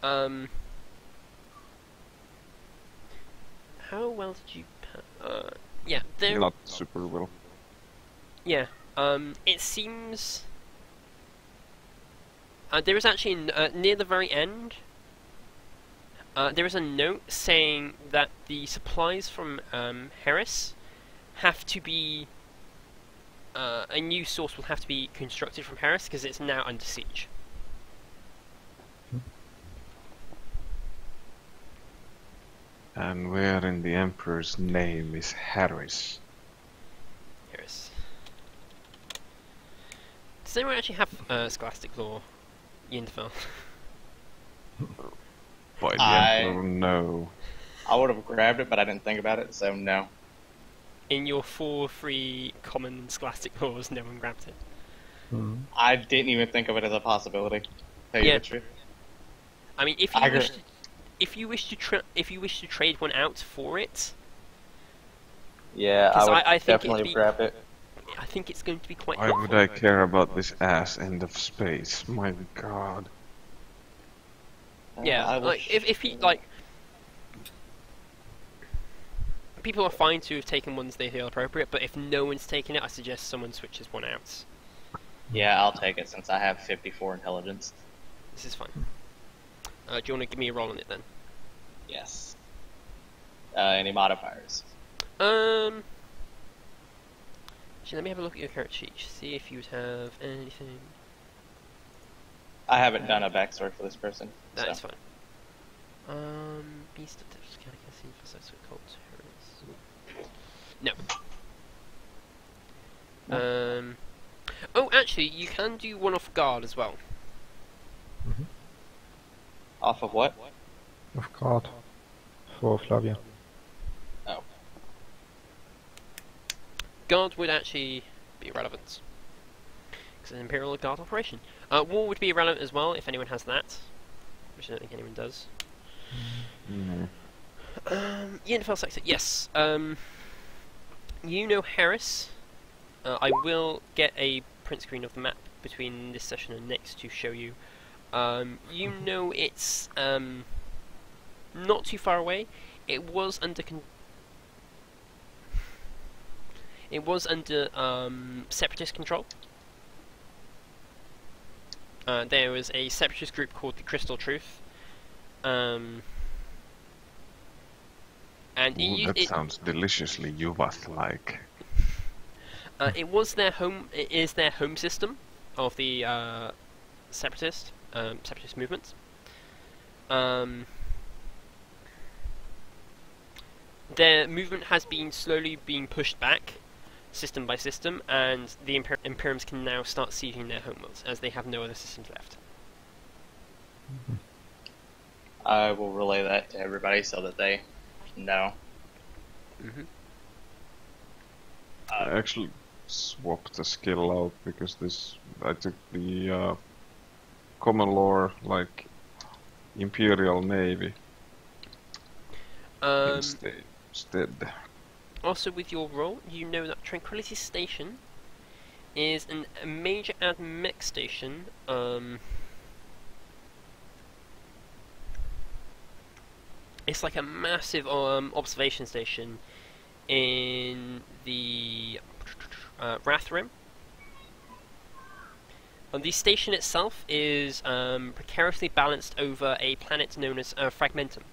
How well did you... yeah, there... Not super well. Yeah, it seems... there is actually, near the very end, there is a note saying that the supplies from Heresy have to be... a new source will have to be constructed from Heresy because it's now under siege. And where in the Emperor's name is Heresy? Heresy. Does anyone actually have Scholastic Law, Yinfel? By the Emperor, no. I would have grabbed it, but I didn't think about it, so no. In your 4 free common Scholastic Laws, no one grabbed it. I didn't even think of it as a possibility. Tell you the truth. I mean, if you wish to trade one out for it, yeah, I would definitely grab it. I think it's going to be quite. Why would I care about this ass end of space? My God. Yeah, like if he like. People are fine to have taken ones they feel appropriate, but if no one's taken it, I suggest someone switches one out. Yeah, I'll take it since I have 54 intelligence. This is fine. Do you want to give me a roll on it then? Yes. Any modifiers? Actually, let me have a look at your character sheet. See if you would have anything. I haven't done a backstory for this person. That is so. fine. Beast of Death, can I see for such a cult? No. Oh, actually, you can do one off guard as well. Off of what? Of guard. For Flavia. Oh. Guard would actually be relevant. Because it's an Imperial Guard operation. War would be relevant as well, if anyone has that. Which I don't think anyone does. Yinfel sector, yes. You know Heresy. I will get a print screen of the map between this session and next to show you. You know it's not too far away. It was under separatist control. There was a separatist group called the Crystal Truth. And Ooh, that sounds deliciously Yuvath-like. It was their home. It is their home system of the separatist movements. Their movement has been slowly being pushed back, system by system, and the Imperiums can now start sieging their homeworlds, as they have no other systems left. I will relay that to everybody so that they know. Mm-hmm. I actually swapped the skill out because I took the common lore, like Imperial Navy instead. Also, with your role, you know that Tranquility Station is a major ad-mech station. It's like a massive observation station in the Wrath Rim. The station itself is precariously balanced over a planet known as Fragmentum.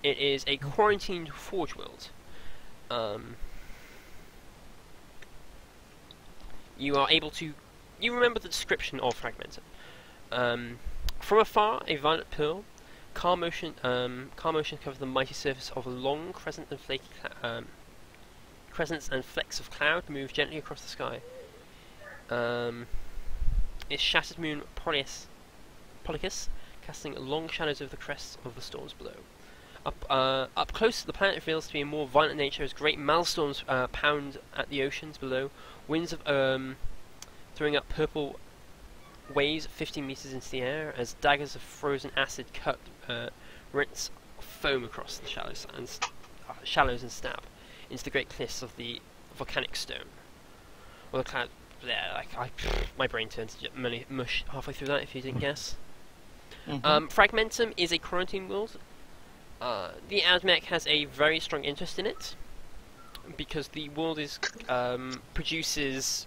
It is a quarantined forge world. You are able to... You remember the description of Fragmentum. From afar, a violet pearl. Car motion covers the mighty surface of a long crescent and flaky crescents and flecks of cloud move gently across the sky. Its shattered moon Polycus, casting long shadows over the crests of the storms below. Up close, the planet reveals to be a more violent nature as great maelstorms pound at the oceans below. Winds of throwing up purple waves 50 meters into the air as daggers of frozen acid cut rinse foam across the shallows and stab into the great cliffs of the volcanic stone. Well, the cloud there, my brain turns to mush halfway through that. If you didn't guess, Fragmentum is a quarantine world. The AdMech has a very strong interest in it because the world produces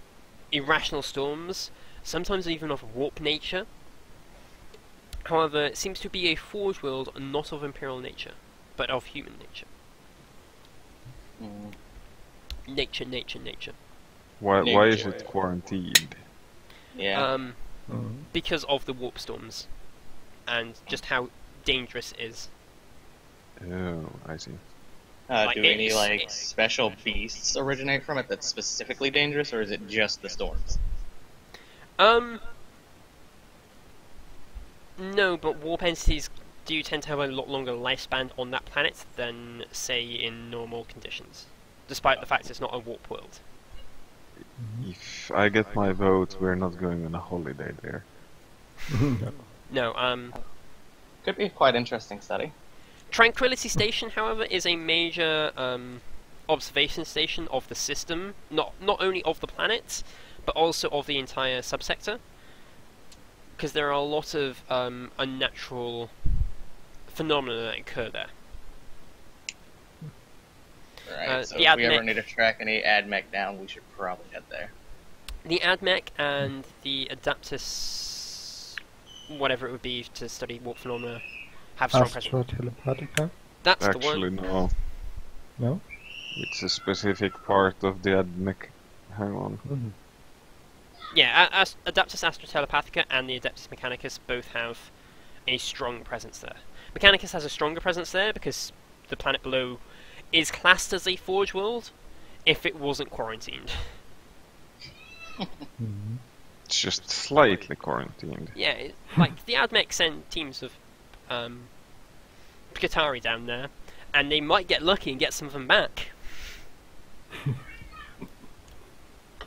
irrational storms, sometimes even of warp nature. However, it seems to be a forge world not of imperial nature, but of human nature. Nature. Why is it quarantined? Yeah. Because of the warp storms, and just how dangerous it is. Oh, I see. Do any special beasts originate from it that's specifically dangerous, or is it just the storms? No, but warp entities do tend to have a lot longer lifespan on that planet than, say, in normal conditions, despite the fact it's not a warp world. If I get my vote, we're not going on a holiday there. No, Could be a quite interesting study. Tranquility Station, however, is a major observation station of the system, not only of the planet, but also of the entire subsector. Because there are a lot of unnatural phenomena that occur there. Right, so if we ever need to track any AdMech down, we should probably head there. The AdMech and the Adaptus, whatever it would be to study warp phenomena, have strong presence. Astro-telepathica? That's Actually, the one. no. No? It's a specific part of the AdMech. Hang on. Yeah, Adaptus Astro-telepathica and the Adeptus Mechanicus both have a strong presence there. Mechanicus has a stronger presence there because the planet below is classed as a forge world if it wasn't quarantined. It's just slightly quarantined. Yeah, like the AdMech send teams of Qatari down there, and they might get lucky and get some of them back.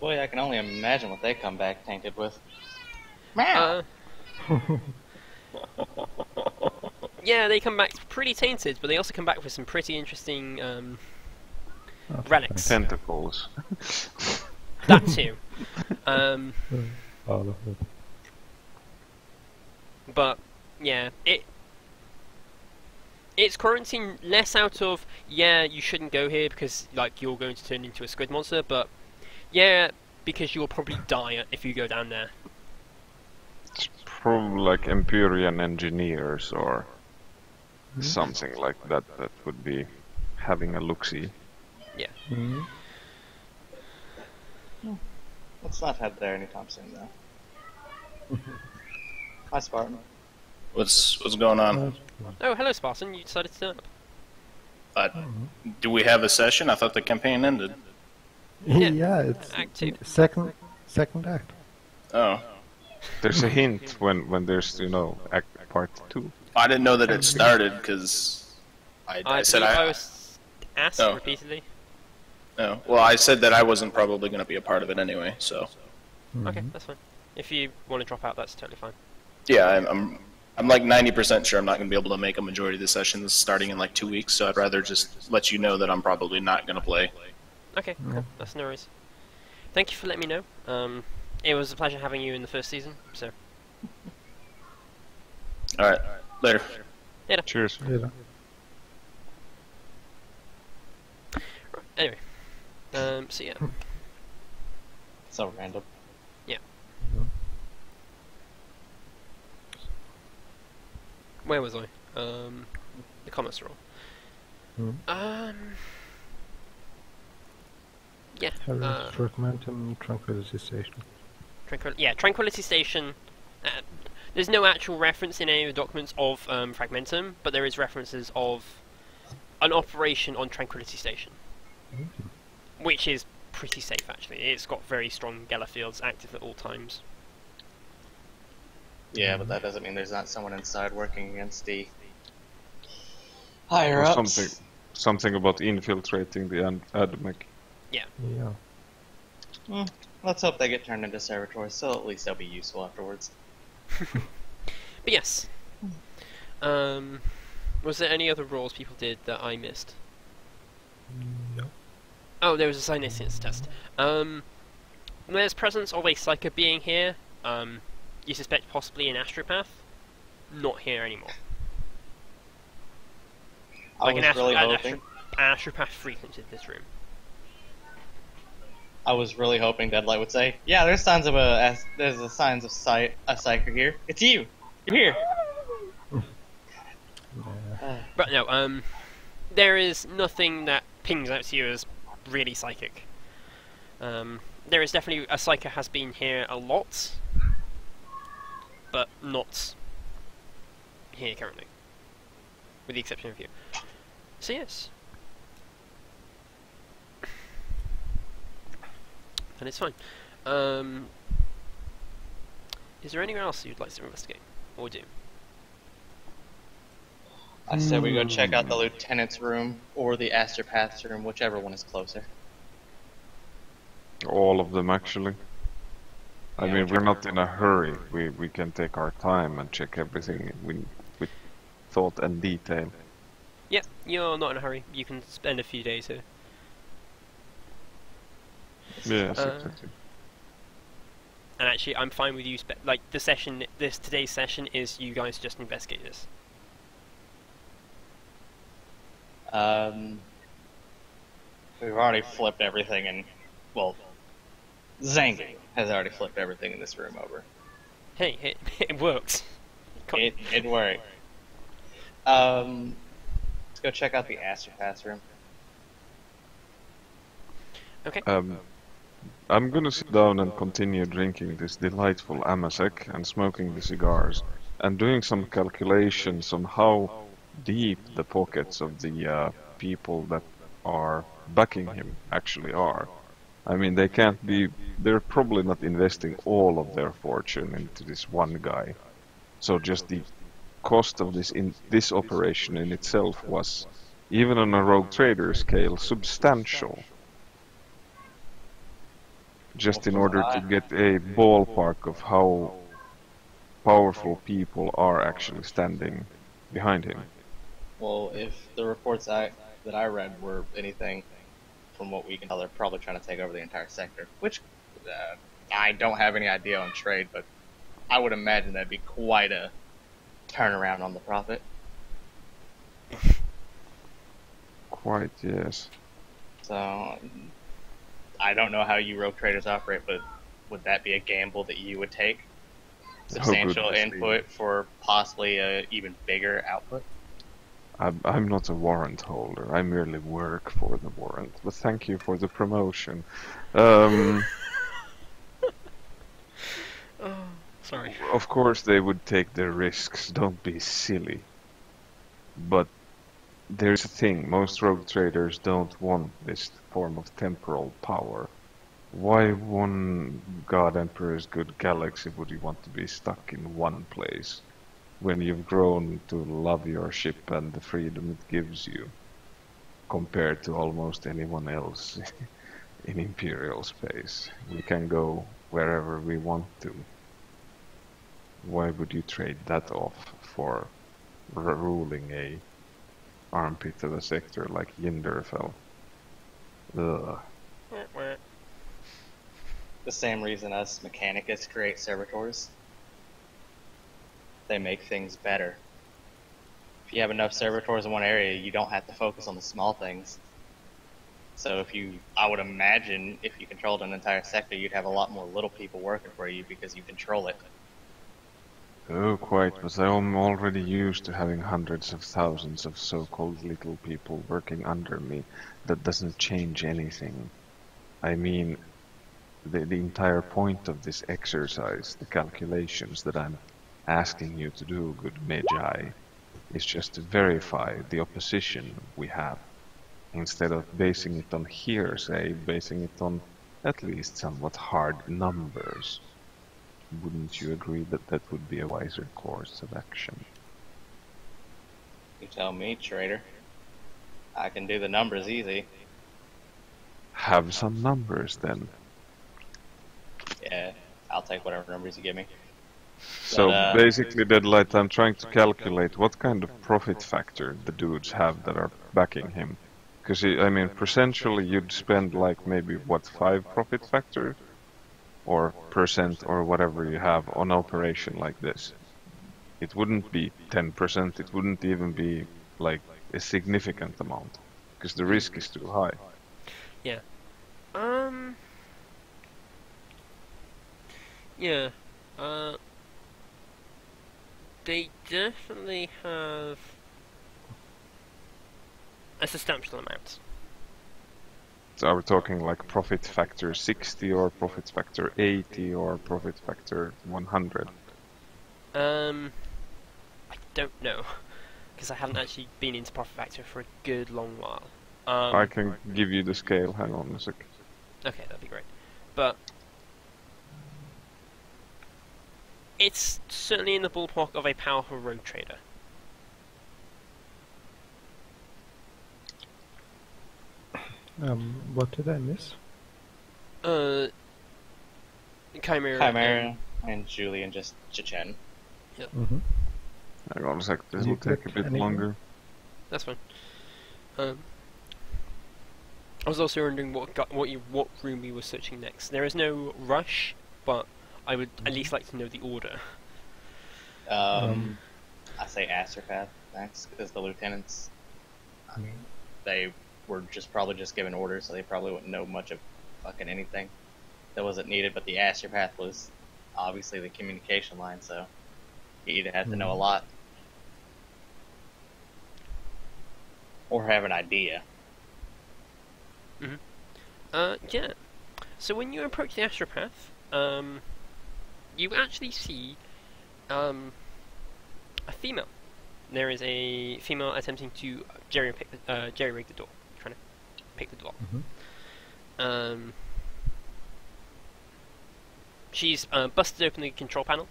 Boy, I can only imagine what they come back tainted with. Yeah, they come back pretty tainted, but they also come back with some pretty interesting relics. Tentacles. That too. All of it. But yeah, it's quarantine less out of you shouldn't go here because like you're going to turn into a squid monster, but because you'll probably die if you go down there. It's probably like Empyrean engineers or something like that that would be having a look-see. Yeah. Let's not head there anytime soon, though. Hi, Spartan. What's going on? Oh, hello, Spartan. You decided to turn up. Do we have a session? I thought the campaign ended. Yeah, it's Act 2. second act. Oh. There's a hint when there's, act part 2. I didn't know that it started because I said I was asked Oh. repeatedly. No. Well, I said that I wasn't probably going to be a part of it anyway, so. Okay, that's fine. If you want to drop out, that's totally fine. Yeah, I'm like 90% sure I'm not going to be able to make a majority of the sessions starting in like 2 weeks, so I'd rather just let you know that I'm probably not going to play. Okay, cool. That's no worries. Thank you for letting me know. It was a pleasure having you in the first season, so... Alright, later. Later. Cheers. Yeah. Right, anyway. So yeah. So random. Where was I? The commerce roll. Yeah. Fragmentum Tranquility Station. Tranquility Station. There's no actual reference in any of the documents of Fragmentum, but there is references of an operation on Tranquility Station, which is pretty safe actually. It's got very strong Geller fields active at all times. Yeah, but that doesn't mean there's not someone inside working against the higher ups. Something about infiltrating the admech. Yeah. Yeah. Let's hope they get turned into servitors, so at least they'll be useful afterwards. But yes. Was there any other roles people did that I missed? No. Oh, there was a Sinesians test. There's presence of a Psyker being here. You suspect possibly an Astropath. Not here anymore. I was really hoping. An Astropath frequented this room. I was really hoping Deadlight would say, "Yeah, there's signs of a psyker here. It's you. You're here." But no, there is nothing that pings out to you as really psychic. There is definitely a Psyker has been here a lot, but not here currently, with the exception of you. So yes. And it's fine. Is there anywhere else you'd like to investigate? Or do? I said we go check out the lieutenant's room or the Astropath's room, whichever one is closer. All of them, actually. I mean, we're not in a hurry. We can take our time and check everything with thought and detail. Yeah, you're not in a hurry. You can spend a few days here. Yes, exactly. And actually, I'm fine with you. Like the session, today's session is you guys just investigate this. We've already flipped everything, and well, Zangi has already flipped everything in this room over. Hey, it works. It worked. Let's go check out the Astropath's room. Okay. I'm gonna sit down and continue drinking this delightful Amasek and smoking the cigars and doing some calculations on how deep the pockets of the people that are backing him actually are. I mean, they're probably not investing all of their fortune into this one guy. So just the cost of this operation in itself was, even on a rogue trader scale, substantial. Just in order to get a ballpark of how powerful people are actually standing behind him. Well, if the reports that I read were anything, from what we can tell, they're probably trying to take over the entire sector. Which, I don't have any idea on trade, but I would imagine that'd be quite a turnaround on the profit. Quite, yes. So, I don't know how you rogue traders operate, but would that be a gamble that you would take? Substantial input for possibly a even bigger output? I'm not a warrant holder. I merely work for the warrant. But thank you for the promotion. Sorry. Of course they would take their risks, don't be silly. But there's a thing, most rogue traders don't want this form of temporal power. Why one God Emperor's good galaxy would you want to be stuck in one place, when you've grown to love your ship and the freedom it gives you, compared to almost anyone else in Imperial space? We can go wherever we want to. Why would you trade that off for ruling a armpit of a sector like Yinderfell? Ugh. The same reason us Mechanicus create servitors. They make things better. If you have enough servitors in one area, you don't have to focus on the small things. So I would imagine if you controlled an entire sector, you'd have a lot more little people working for you because you control it. Oh, quite, but I'm already used to having hundreds of thousands of so-called little people working under me. That doesn't change anything. I mean, the entire point of this exercise, the calculations that I'm asking you to do, good Magi, is just to verify the opposition we have, instead of basing it on hearsay, basing it on at least somewhat hard numbers. Wouldn't you agree that that would be a wiser course of action? You tell me, trader. I can do the numbers easy. Have some numbers then. Yeah, I'll take whatever numbers you give me. So But, basically, Deadlight, I'm trying to calculate what kind of profit factor the dudes have that are backing him. Because, I mean, percentually you'd spend like maybe, what, 5 profit factor? Or percent or whatever you have on operation like this. It wouldn't be 10%, it wouldn't even be like a significant amount. Because the risk is too high. Yeah. Yeah. They definitely have a substantial amount. So are we talking like profit factor 60 or profit factor 80 or profit factor 100? I don't know, because I haven't actually been into profit factor for a good long while. I can give you the scale, hang on a sec. Okay, that'd be great. But it's certainly in the ballpark of a powerful rogue trader. What did I miss? Chimera. and Julie and just Chechen. Mm-hmm. Hang on a sec, this Did you will take a click bit anything? longer. That's fine. I was also wondering what room we were searching next. There is no rush, but I would at least like to know the order. I say Astropath next, because the lieutenants, I mean, they were probably just given orders, so they probably wouldn't know much of fucking anything that wasn't needed, but the Astropath was obviously the communication line, so you either had to know a lot or have an idea. Yeah. So when you approach the Astropath, you actually see a female. There is a female attempting to jerry-rig the door, trying to pick the door. She's busted open the control panel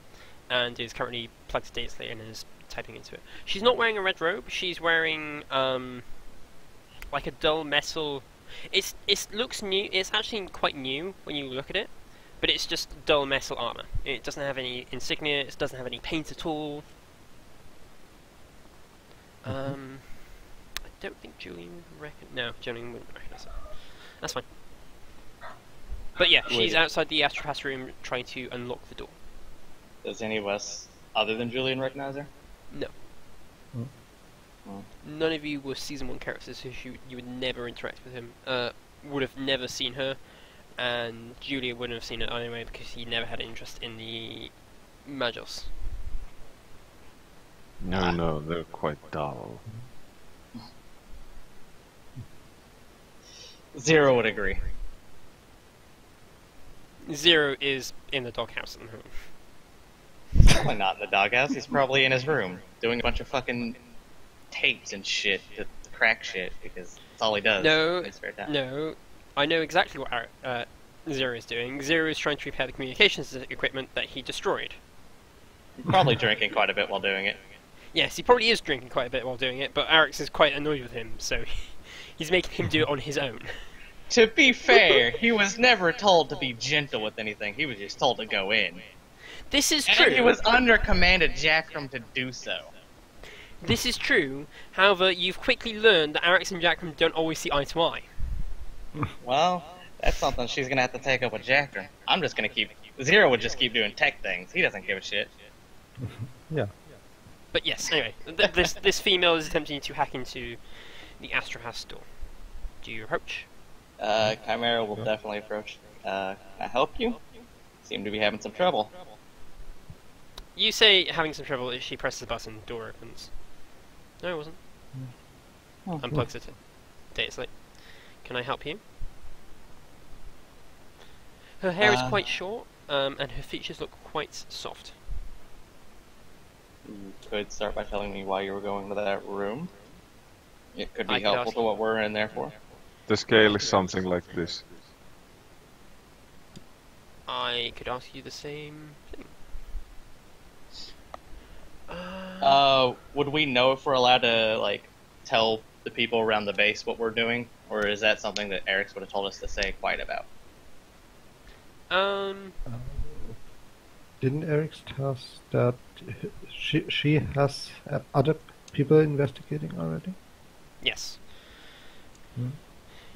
and is currently plugged to data and is typing into it. She's not wearing a red robe. She's wearing like a dull metal. It looks new. It's actually quite new when you look at it, but it's just dull metal armor. It doesn't have any insignia. It doesn't have any paint at all. I don't think Julian would No, Julian wouldn't recognize it. That's fine. But yeah, she's outside the Astropath room trying to unlock the door. Does any of us, other than Julian, recognize her? No. None of you were Season 1 characters, so you would never interact with him. Would have never seen her, and Julia wouldn't have seen her anyway because he never had an interest in the Magos. No, they're quite dull. Zero would agree. Zero is in the doghouse at the moment. Probably not in the doghouse. He's probably in his room doing a bunch of fucking tapes and shit to crack shit because that's all he does. No, in his spare time. no. I know exactly what Zero is doing. Zero is trying to repair the communications equipment that he destroyed. Probably drinking quite a bit while doing it. Yes, he probably is drinking quite a bit while doing it, but Arix is quite annoyed with him, so he's making him do it on his own. To be fair, he was never told to be gentle with anything. He was just told to go in. This is And true. he was under command of Jackram to do so. This is true. However, you've quickly learned that Arix and Jackram don't always see eye to eye. Well, that's something she's gonna have to take up with Jackram. I'm just gonna keep... Zero would just keep doing tech things. He doesn't give a shit. Yeah. But yes, anyway, this female is attempting to hack into the Astro House door. Do you approach? Chimera will definitely approach. Can I help you? Seem to be having some trouble. You say having some trouble if she presses the button, door opens. No, it wasn't. Unplugs it. Data slate. Can I help you? Her hair is quite short, and her features look quite soft. You could start by telling me why you were going to that room. It could I be could helpful ask to what we're in there for. The scale is something like this. I could ask you the same thing. Would we know if we're allowed to, like, tell the people around the base what we're doing? Or is that something that Eric's would have told us to say quiet about? Didn't Eric tell us that she has other people investigating already? Yes. Hmm.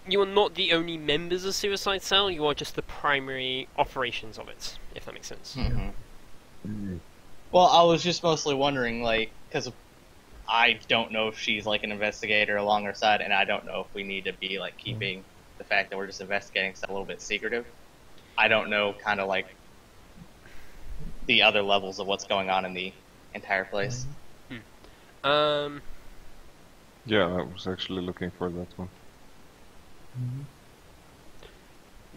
You are not the only members of Suicide Cell, you are just the primary operations of it, if that makes sense. Mm-hmm. Well, I was just mostly wondering, like, because I don't know if she's, like, an investigator along her side, and I don't know if we need to be, like, keeping the fact that we're just investigating stuff a little bit secretive. I don't know, kind of, like, the other levels of what's going on in the entire place. Yeah, I was actually looking for that one.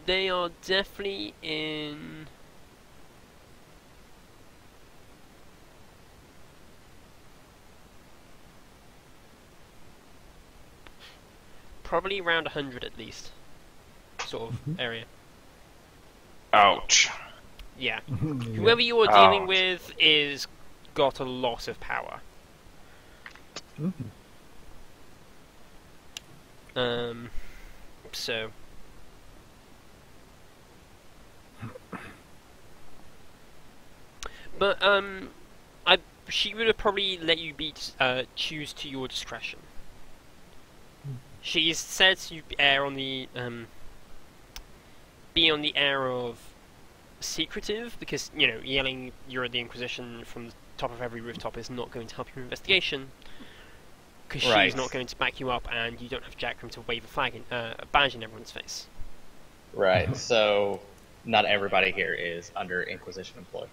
They are definitely in... probably around 100 at least. Sort of area. Ouch. Yeah. Yeah. Whoever you are dealing Ouch. with is got a lot of power. So... But, she would have probably let you choose to your discretion. She's said to err on the, be on the air of secretive, because, you know, yelling you're the Inquisition from the top of every rooftop is not going to help your investigation. Because Right. she's not going to back you up, and you don't have Jackram to wave a flag, a badge in everyone's face. Right, so not everybody here is under Inquisition employ.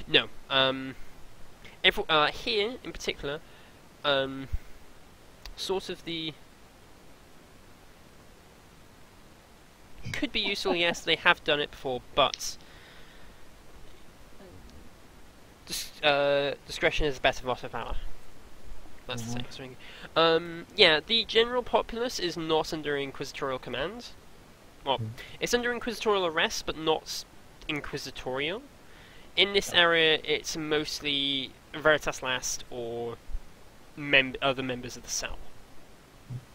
No. Here, in particular, sort of the... could be useful, yes, they have done it before, but... discretion is better than of valor. That's the same thing. Yeah, the general populace is not under inquisitorial command. Well, it's under inquisitorial arrest, but not inquisitorial. In this area, it's mostly Veritas Last or other members of the cell.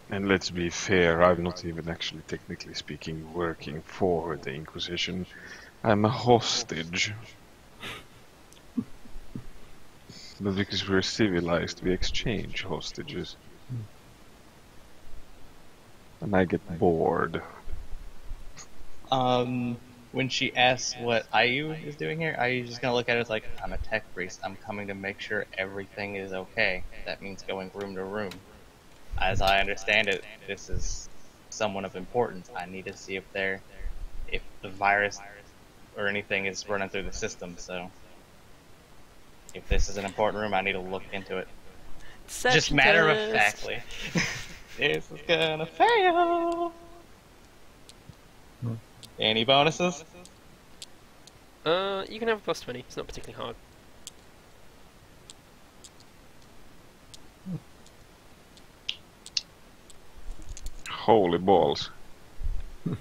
And let's be fair, I'm not even actually technically speaking working for the Inquisition. I'm a hostage. But because we're civilized, we exchange hostages. And I get bored. When she asks what IU is doing here, IU's just gonna look at it as like, I'm a tech priest, I'm coming to make sure everything is okay. That means going room to room. As I understand it, this is someone of importance. I need to see if the virus or anything is running through the system, so if this is an important room, I need to look into it. Just matter of factly. This is gonna fail! Any bonuses? You can have a +20, it's not particularly hard. Holy balls.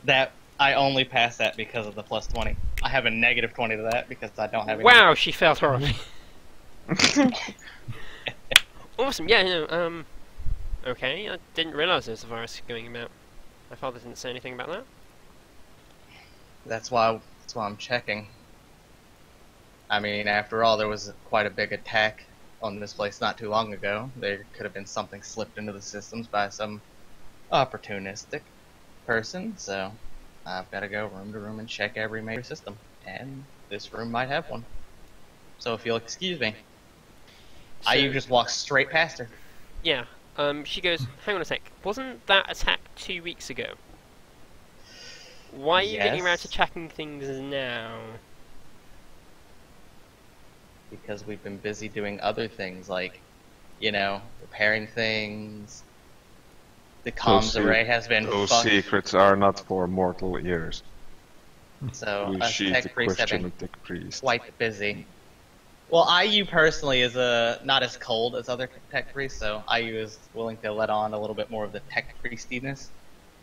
That I only pass that because of the plus 20. I have a negative 20 to that because I don't have any. Wow, she failed horribly. Awesome, yeah, no, okay, I didn't realise there was a virus going about. My father didn't say anything about that. That's why I'm checking. I mean, after all, there was quite a big attack on this place not too long ago. There could have been something slipped into the systems by some opportunistic person, so I've got to go room to room and check every major system, and this room might have one. So if you'll excuse me, you just walk straight past her. Yeah, she goes, hang on a sec, wasn't that attack 2 weeks ago? Why are you getting around to checking things now? Because we've been busy doing other things, like, repairing things. The comms array has been Those fucked. secrets are not for mortal ears. So We us sheet tech the priests have question been of tech priest. quite busy. Well, IU personally is not as cold as other tech priests, so IU is willing to let on a little bit more of the tech priestiness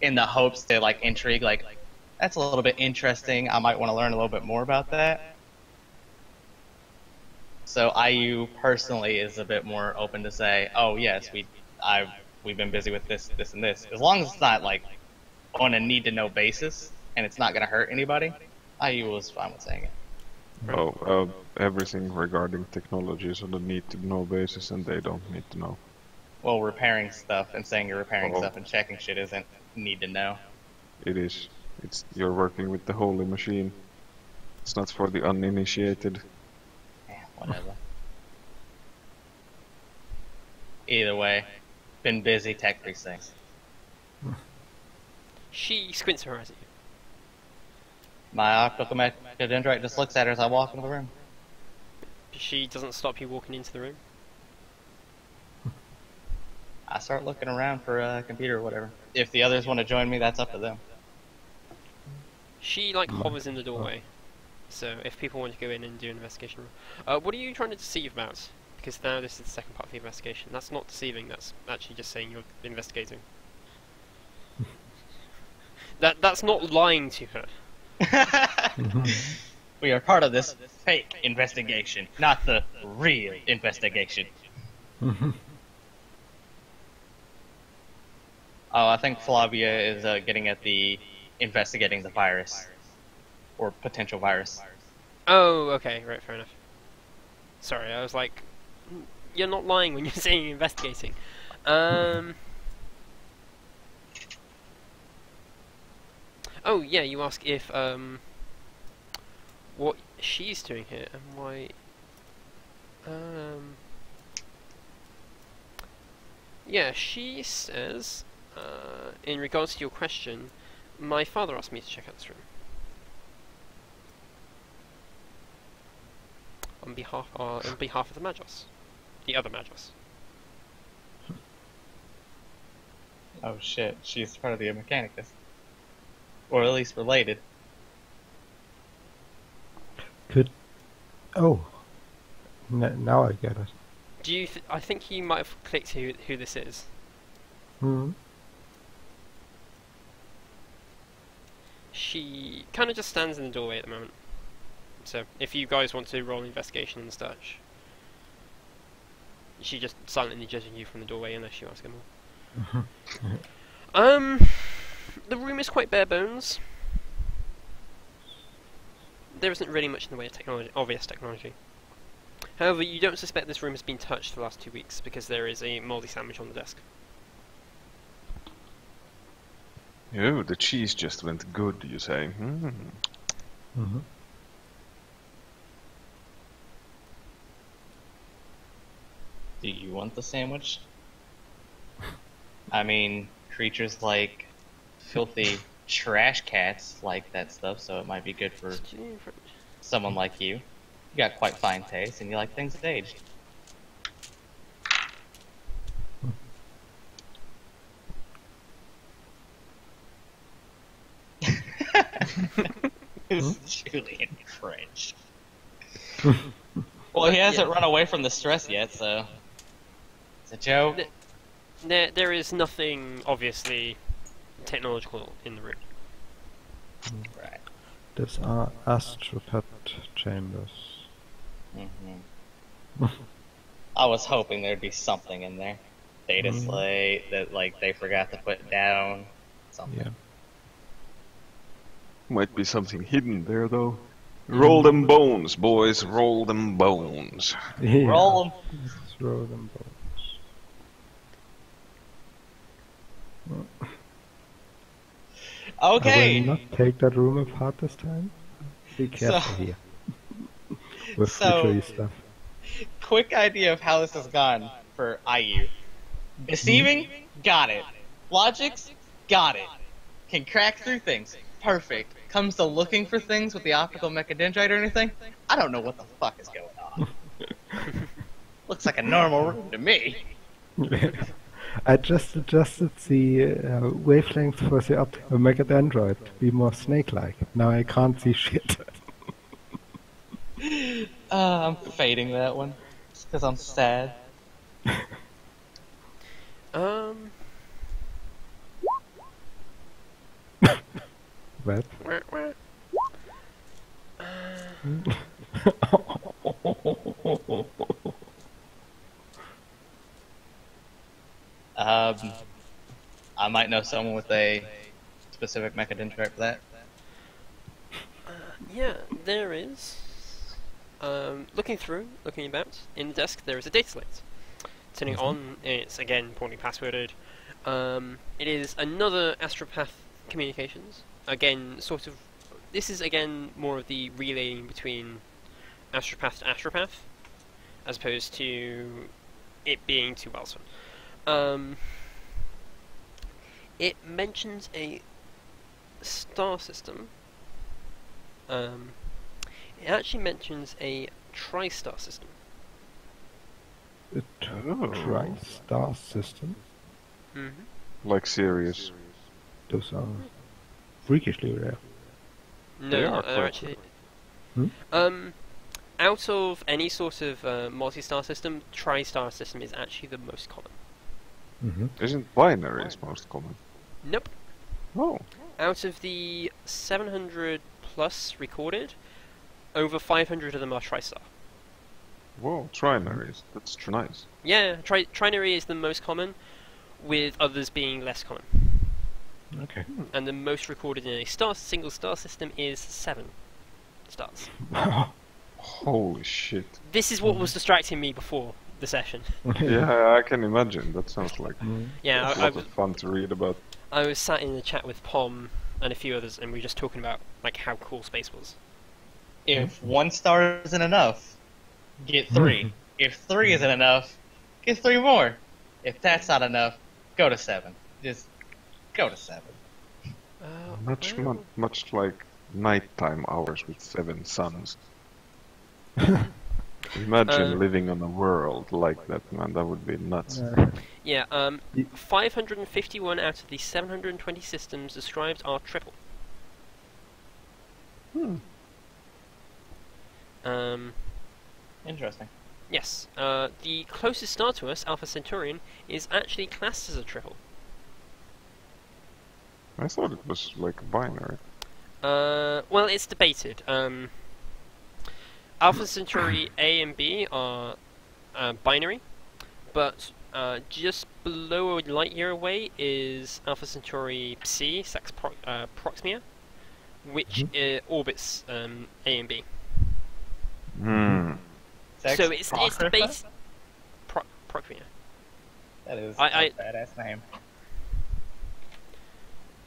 in the hopes to, like, intrigue, like, that's a little bit interesting, I might want to learn a little bit more about that. So IU personally is a bit more open to say, oh yes, we've been busy with this, this, and this. As long as it's not, like, on a need-to-know basis, and it's not going to hurt anybody, IU was fine with saying it. Oh, everything regarding technology is on a need-to-know basis, and they don't need to know. Well, repairing stuff and saying you're repairing Oh. stuff and checking shit isn't need to know. It is. You're working with the holy machine. It's not for the uninitiated. Yeah, whatever. Either way, been busy tech priest things. She squints her eyes at you. My optical dendrite just looks at her as I walk into the room. She doesn't stop you walking into the room. I start looking around for a computer or whatever. If the others want to join me, that's up to them. She, like, hovers in the doorway. So, if people want to go in and do an investigation... what are you trying to deceive about? Because now this is the second part of the investigation. That's not deceiving, that's actually just saying you're investigating. That's not lying to her. We are part of this fake investigation, not the real investigation. Oh, I think Flavia is getting at the investigating the virus. Or potential virus. Oh, okay, right, fair enough. Sorry, I was like... You're not lying when you're saying you're investigating. Oh, yeah, you ask if, what she's doing here, and why... Yeah, she says, in regards to your question, my father asked me to check out this room. On behalf of the Magos. The other Magos. Oh shit, she's part of the Mechanicus. Or at least related. Oh. Now I get it. Do you I think you might have clicked who this is. Hmm. She kind of just stands in the doorway at the moment. So, if you guys want to roll investigation and such, she just silently judging you from the doorway unless you ask her more. The room is quite bare bones. There isn't really much in the way of obvious technology. However, you don't suspect this room has been touched for the last 2 weeks because there is a mouldy sandwich on the desk. Oh, the cheese just went good, you say? Mm-hmm. Do you want the sandwich? I mean, creatures like filthy trash cats like that stuff, so it might be good for someone like you. You got quite fine taste, and you like things aged. It's Julian French. Well, he hasn't run away from the stress yet, so it's a joke. There is nothing obviously technological in the room. Right. These are astropod chambers. I was hoping there'd be something in there. Data slate that like they forgot to put down. Something. Yeah. Might be something hidden there, though. Roll them bones, boys. Roll them bones. Yeah. Roll 'em. Let's roll them both. I Okay. will not take that room apart this time. Be careful So- here. With so- trickery stuff. Quick idea of how this has gone for IU. Deceiving? Got it. Logics? Got it. Can crack through things. Perfect. Comes to looking for things with the optical mechadendrite or anything? I don't know what the fuck is going on. Looks like a normal room to me. I just adjusted the wavelength for the optical mechadendrite to be more snake-like. Now I can't see shit. I'm fading that one. Because I'm sad. What? I might know someone with a specific mechadendrite for that. Yeah, there is. Looking about, in the desk there is a data slate. Turning it on, it's again poorly passworded. It is another astropath communications. Again, sort of. This is again more of the relaying between astropath to astropath, as opposed to it being too well done. It mentions a star system. It actually mentions a tri-star system. A tri-star system? Like serious. Those are freakishly rare. No, They are they're quite actually. Hmm? Out of any sort of multi-star system, tri-star system is actually the most common. Isn't binaries most common? Nope. Oh. Out of the 700 plus recorded, over 500 of them are tri-star. Whoa, trinaries. That's nice. Yeah, trinary is the most common, with others being less common. Okay. And the most recorded in a single star system is 7 stars. Holy shit. This is what was distracting me before the session. Yeah, I can imagine. That sounds like Yeah, a lot of fun to read about. I was sat in the chat with Pom and a few others, and we were just talking about like how cool space was. If 1 star isn't enough, get 3. If 3 isn't enough, get 3 more. If that's not enough, go to 7. Just go to 7. Much like nighttime hours with 7 suns. Imagine living on a world like that, man. That would be nuts. Yeah, 551 out of the 720 systems described are triple. Interesting. Yes, the closest star to us, Alpha Centaurian, is actually classed as a triple. I thought it was like a binary. Well, it's debated. Alpha Centauri A and B are binary, but just below a light year away is Alpha Centauri Psi, Sax Proxima, which orbits A and B. So it's debated. Proxima. That is I- a badass name.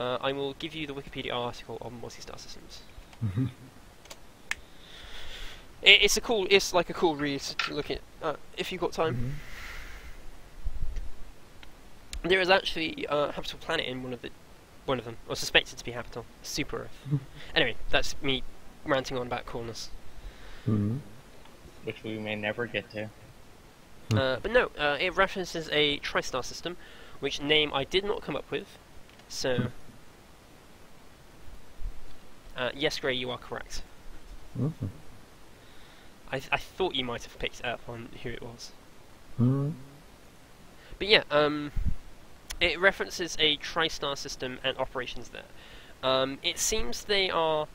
I will give you the Wikipedia article on multi-star systems. It's like a cool read to look at if you've got time. There is actually a habitable planet in one of them, or suspected to be habitable, Super Earth. Anyway, that's me ranting on about coolness. Which we may never get to. But no, it references a tri-star system, which name I did not come up with. So, yes, Gray, you are correct. I thought you might have picked up on who it was. But yeah, It references a TriStar system and operations there. It seems they are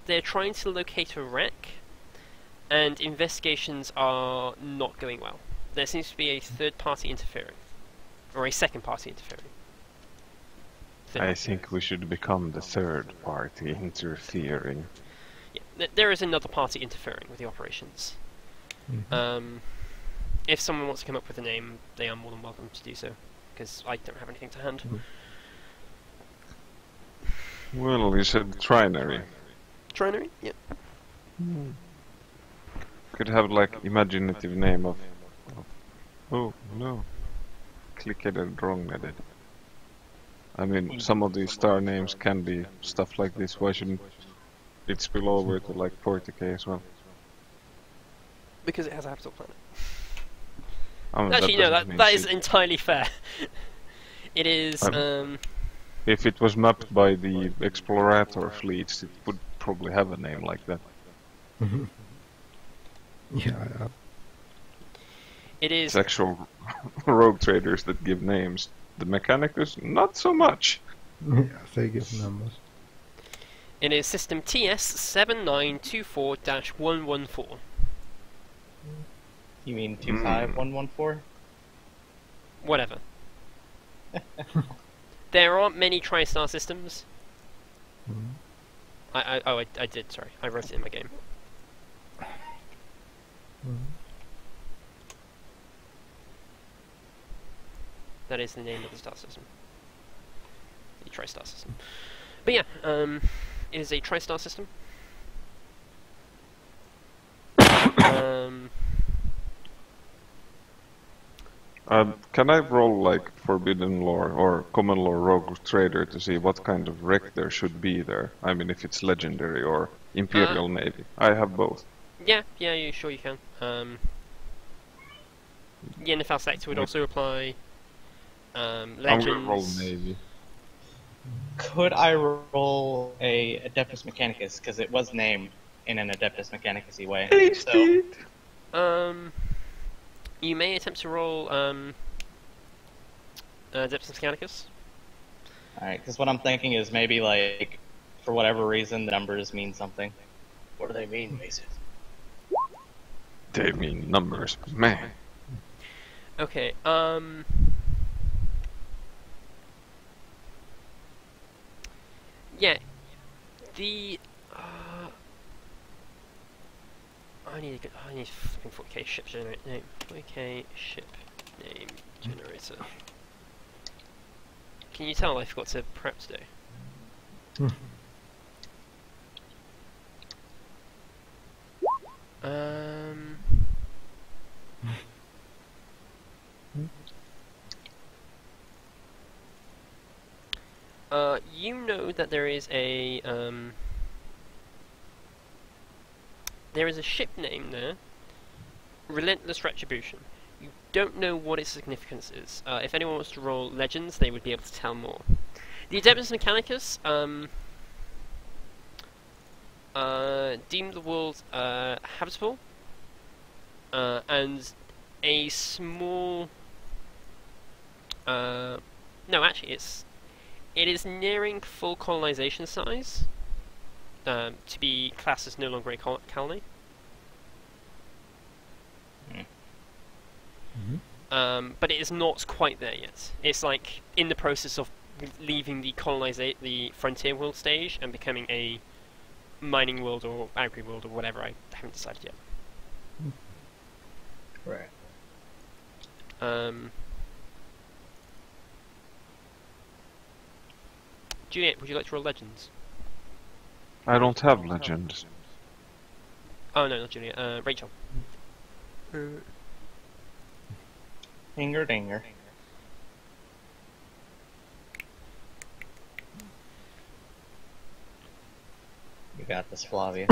they're trying to locate a wreck, and investigations are not going well. There seems to be a third party interfering, or a second party interfering. I think we should become the third party interfering. Yeah, there is another party interfering with the operations. If someone wants to come up with a name, they are more than welcome to do so, because I don't have anything to hand. Well, you said trinary. Trinary? Yeah. Could have like imaginative name of oh no. Clicked it wrong I did. I mean, some of these star names can be stuff like this. Why shouldn't it spill over to like 40k as well? Because it has a habitable planet. Actually, no, that is entirely fair. It is, If it was mapped by the explorator fleets, it would probably have a name like that. Yeah. It is... It's actual rogue traders that give names. The Mechanicus, not so much. Yeah, they give numbers. It is system TS7924-114. You mean 25114? Whatever. There aren't many TriStar systems. I did, sorry. I wrote it in my game. That is the name of the star system. The TriStar system. But yeah, it is a TriStar system. Can I roll like Forbidden Lore or Common Lore Rogue Trader to see what kind of wreck there should be there? I mean, if it's Legendary or Imperial Navy. I have both. Yeah, you sure you can. The NFL sector would also apply. Legends. I'm gonna roll Navy. Could I roll a Adeptus Mechanicus? Because it was named in an Adeptus Mechanicus-y way. So, you may attempt to roll Adeptus Mechanicus. alright, because what I'm thinking is maybe, like, for whatever reason, the numbers mean something. What do they mean, Mason? They mean numbers, man. Okay, yeah, the, I need a fucking 40k ship generator name. 40k ship name generator. Can you tell I forgot to prep today? You know that there is a ship name there, Relentless Retribution. You don't know what its significance is. If anyone wants to roll Legends, they would be able to tell more. The Adeptus Mechanicus deem the world habitable, and a small. No, actually, it is nearing full colonization size. To be classed as no longer a colony. But it is not quite there yet. It's like in the process of leaving the the frontier world stage and becoming a mining world or agri world or whatever. I haven't decided yet. Right. Juliet, would you like to roll Legends? I don't have legends. Oh no, not Juliet. Rachel. Dinger dinger. You got this, Flavia.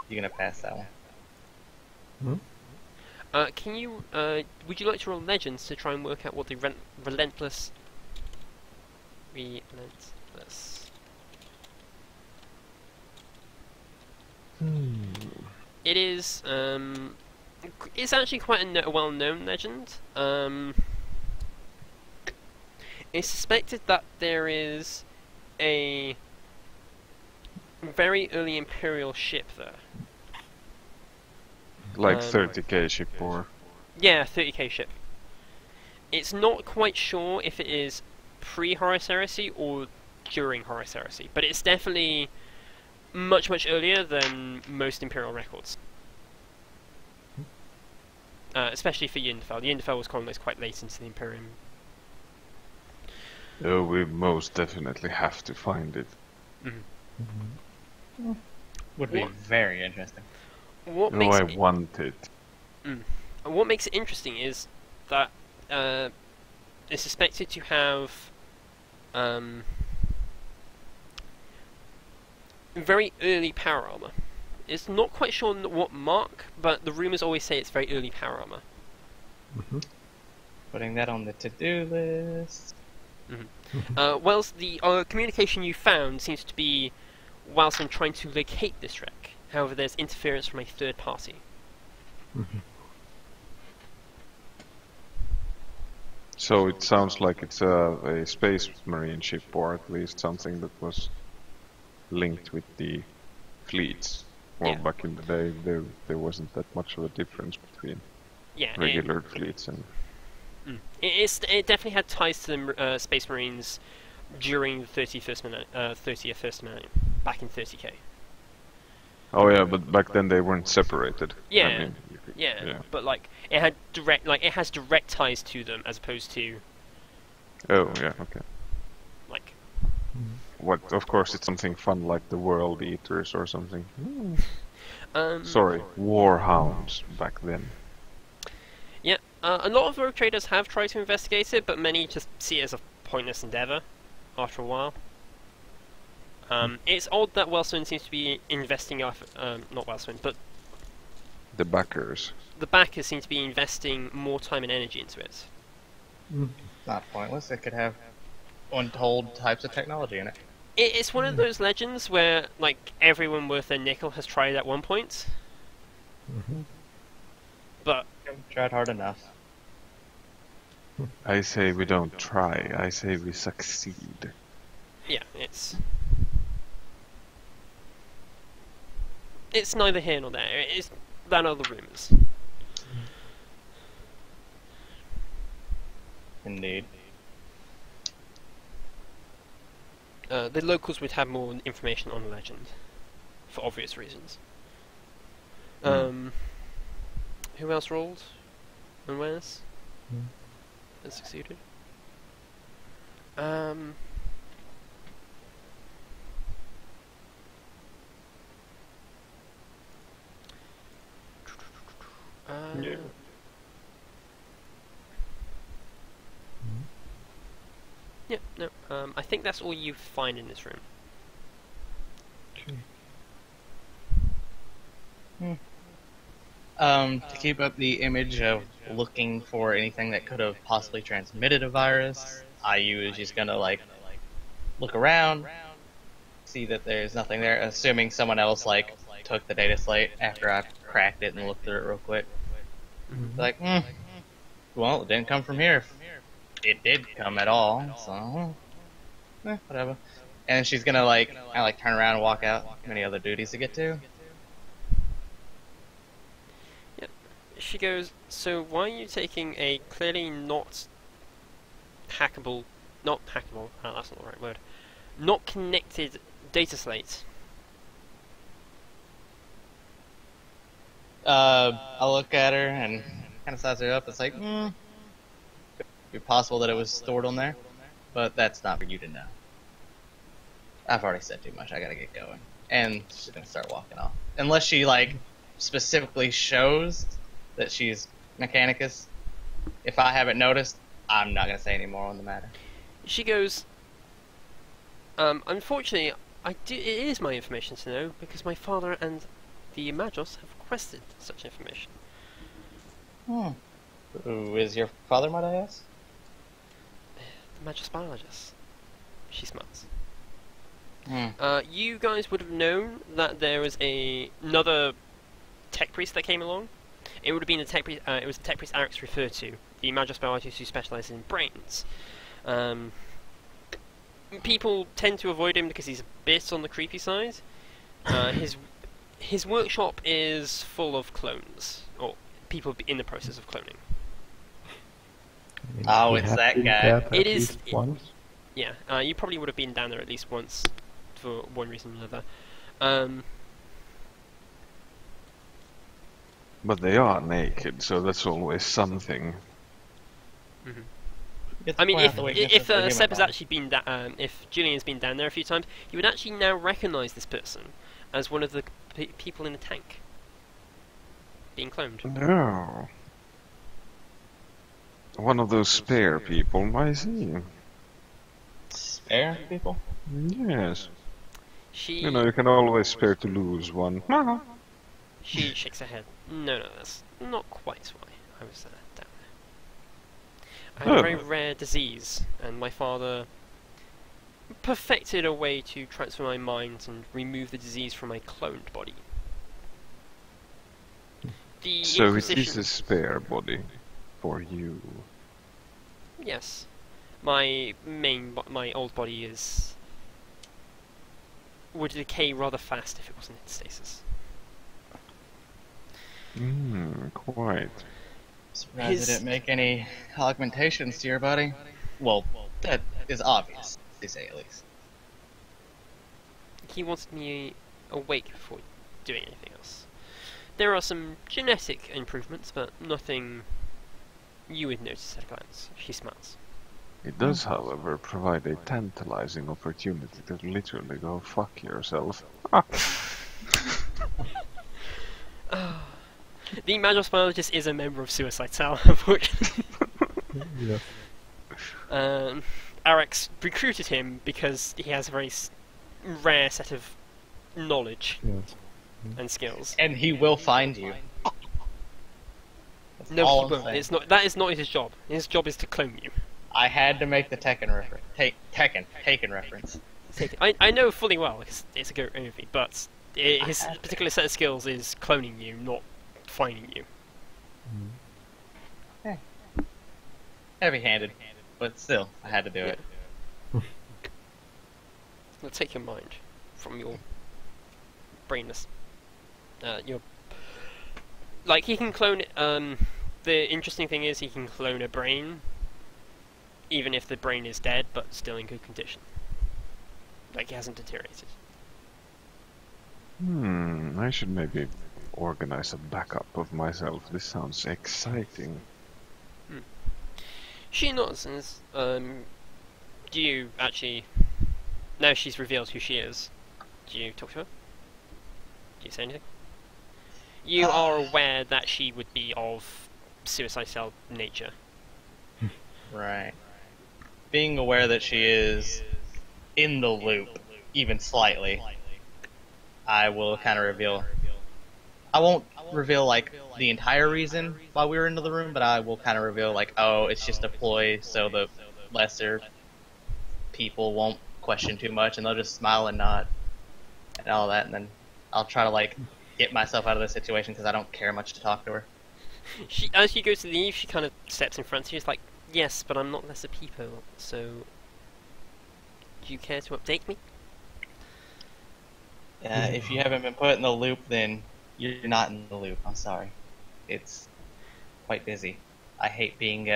You're gonna pass that one. Can you? Would you like to roll Legends to try and work out what the relentless? It is. It's actually quite a well-known legend. It's suspected that there is a very early Imperial ship there. Like Um, 30k ship or... Yeah, 30k ship. It's not quite sure if it is pre-Horus Heresy or during Horus Heresy, but it's definitely much earlier than most Imperial records. Especially for Yindefell. Yindefell was colonized quite late into the Imperium. Oh, we most definitely have to find it. Would be What- very interesting. What Oh, makes I it, want it. what makes it interesting is that it's suspected to have very early power armor. It's not quite sure what mark, but the rumors always say it's very early power armor. Putting that on the to-do list. Wells, the communication you found seems to be Wellsman trying to locate this wreck. However, there's interference from a third party. So it sounds like it's a space marine ship, or at least something that was linked with the fleets. Well, Yeah. back in the day, there wasn't that much of a difference between Yeah, regular fleets and... it definitely had ties to the Space Marines during the 30th millennium, back in 30k. Oh yeah, but back then they weren't separated. Yeah, I mean, yeah, but like it has direct ties to them as opposed to Oh yeah, okay. like What? Of course, it's something fun like the World Eaters or something. Sorry, Warhounds back then. Yeah, a lot of rogue traders have tried to investigate it, but many just see it as a pointless endeavor after a while. It's odd that Wellsman seems to be investing off, not Wellsman, but The backers. the backers seem to be investing more time and energy into it. It's not pointless. It could have untold types of technology in it. It's one of those legends where, like, everyone worth their nickel has tried at one point. But Tried hard enough. I say we don't try, I say we succeed. yeah, it's neither here nor there. It's that are the rumors. Indeed. The locals would have more information on the legend, for obvious reasons. Who else rolled? And where's? And succeeded? Yeah. Yeah, no. I think that's all you find in this room. To keep up the image of looking for anything that could have possibly transmitted a virus, IU is just gonna like look around, see that there's nothing there, assuming someone else like took the data slate after I cracked it and looked through it real quick. Like, well, it didn't come from here. It did come at all, so whatever. And she's gonna like turn around and walk out. Many other duties to get to. She goes, so why are you taking a clearly not hackable, that's not the right word, not connected data slate? I look at her and kind of size her up. It's like, could be possible that it was stored on there, but that's not for you to know. I've already said too much. I gotta get going. And she's gonna start walking off. Unless she, like, specifically shows that she's Mechanicus. If I haven't noticed, I'm not gonna say any more on the matter. She goes, unfortunately, it is my information to know, because my father and the Magos have requested such information. Who is your father, might I ask? The Magos biologist. She smiles. Hmm. You guys would have known that there was another tech priest that came along. It would have been the tech priest. It was the tech priest Alex referred to, the Magos biologist who specializes in brains. People tend to avoid him because he's a bit on the creepy side. His workshop is full of clones, or people in the process of cloning. I mean, Oh, we it's have that been guy. there It at is- least once. Yeah, you probably would have been down there at least once, for one reason or another. But they are naked, so that's always something. Get I to mean, point out the weaknesses if of the human Seb has body. actually been if Julian's been down there a few times, he would actually now recognise this person as one of the people in the tank being cloned. No. One of those spare people, I see. Spare people? Yes. She You know, you can always spare to lose one. she shakes her head. No, that's not quite why I was down there. I had a very rare disease, and my father perfected a way to transfer my mind and remove the disease from my cloned body. The So it Inquisition, is a spare body for you. yes, my my old body would decay rather fast if it wasn't in stasis. Quite. Surprised they didn't make any augmentations to your body. Well, that is obvious, they say at least. He wanted me awake before doing anything else. There are some genetic improvements, but nothing you would notice at a glance. She smiles. It does, however, provide a tantalizing opportunity to literally go fuck yourself. The Magos biologist is a member of Suicide Cell, unfortunately. Yes. Arex recruited him because he has a very rare set of knowledge Yes. and skills. And he will find you. That's No, all he I'm won't. saying. That is not his job. His job is to clone you. I had to make the Tekken reference. Taken reference. I know fully well because it's a good movie, but his had to. particular set of skills is cloning you, not finding you. Heavy-handed, but still, I had to do it. It'll take your mind from your brainness. Your he can clone. The interesting thing is he can clone a brain, even if the brain is dead, but still in good condition. Like, he hasn't deteriorated. I should maybe organize a backup of myself. This sounds exciting. She nods and says, do you actually... Now she's revealed who she is, do you talk to her? Do you say anything? You are aware that she would be of Suicide Cell nature. Right. Being aware that she is in the loop, even slightly, I will kind of reveal. I won't reveal like the entire reason why we were into the room, but I will kind of reveal like, oh, it's just a ploy so the lesser people won't question too much, and they'll just smile and nod and all that, and then I'll try to like get myself out of the situation because I don't care much to talk to her. As you go to leave, she kind of steps in front of you. She's like, yes, but I'm not lesser people, so do you care to update me? If you haven't been put in the loop, then you're not in the loop. I'm sorry. It's quite busy. I hate being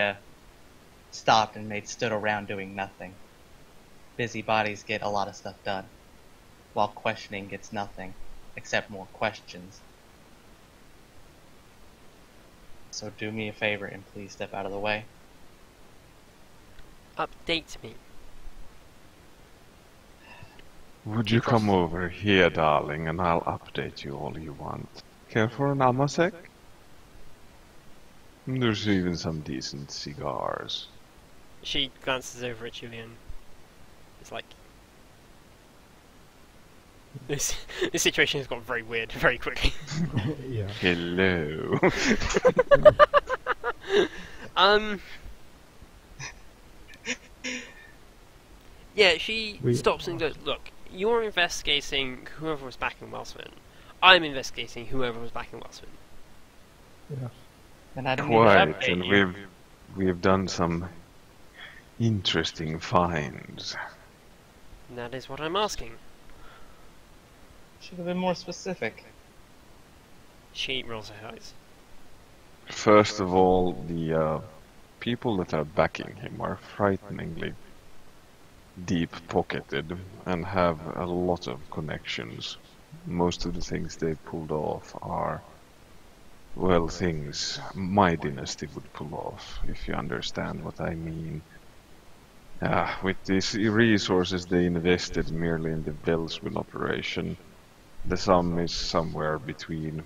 stopped and made stood around doing nothing. Busy bodies get a lot of stuff done, while questioning gets nothing, except more questions. So do me a favor and please step out of the way. Update me. Would you come over here, darling, and I'll update you all you want. Care for an amasek? There's even some decent cigars. She glances over at Julian. It's like... This situation has got very weird very quickly. Yeah. Hello. Yeah, she stops and goes, look, you're investigating whoever was backing Welsman. I'm investigating whoever was backing Welsman. Yeah. And I don't need to Quite, update and you. we've done some Interesting finds. That is what I'm asking. Should have been more specific. She rolls her eyes. First of all, the people that are backing him are frighteningly deep-pocketed and have a lot of connections. Most of the things they pulled off are, well, things my dynasty would pull off, if you understand what I mean. With these resources they invested merely in the Velswin operation, the sum is somewhere between,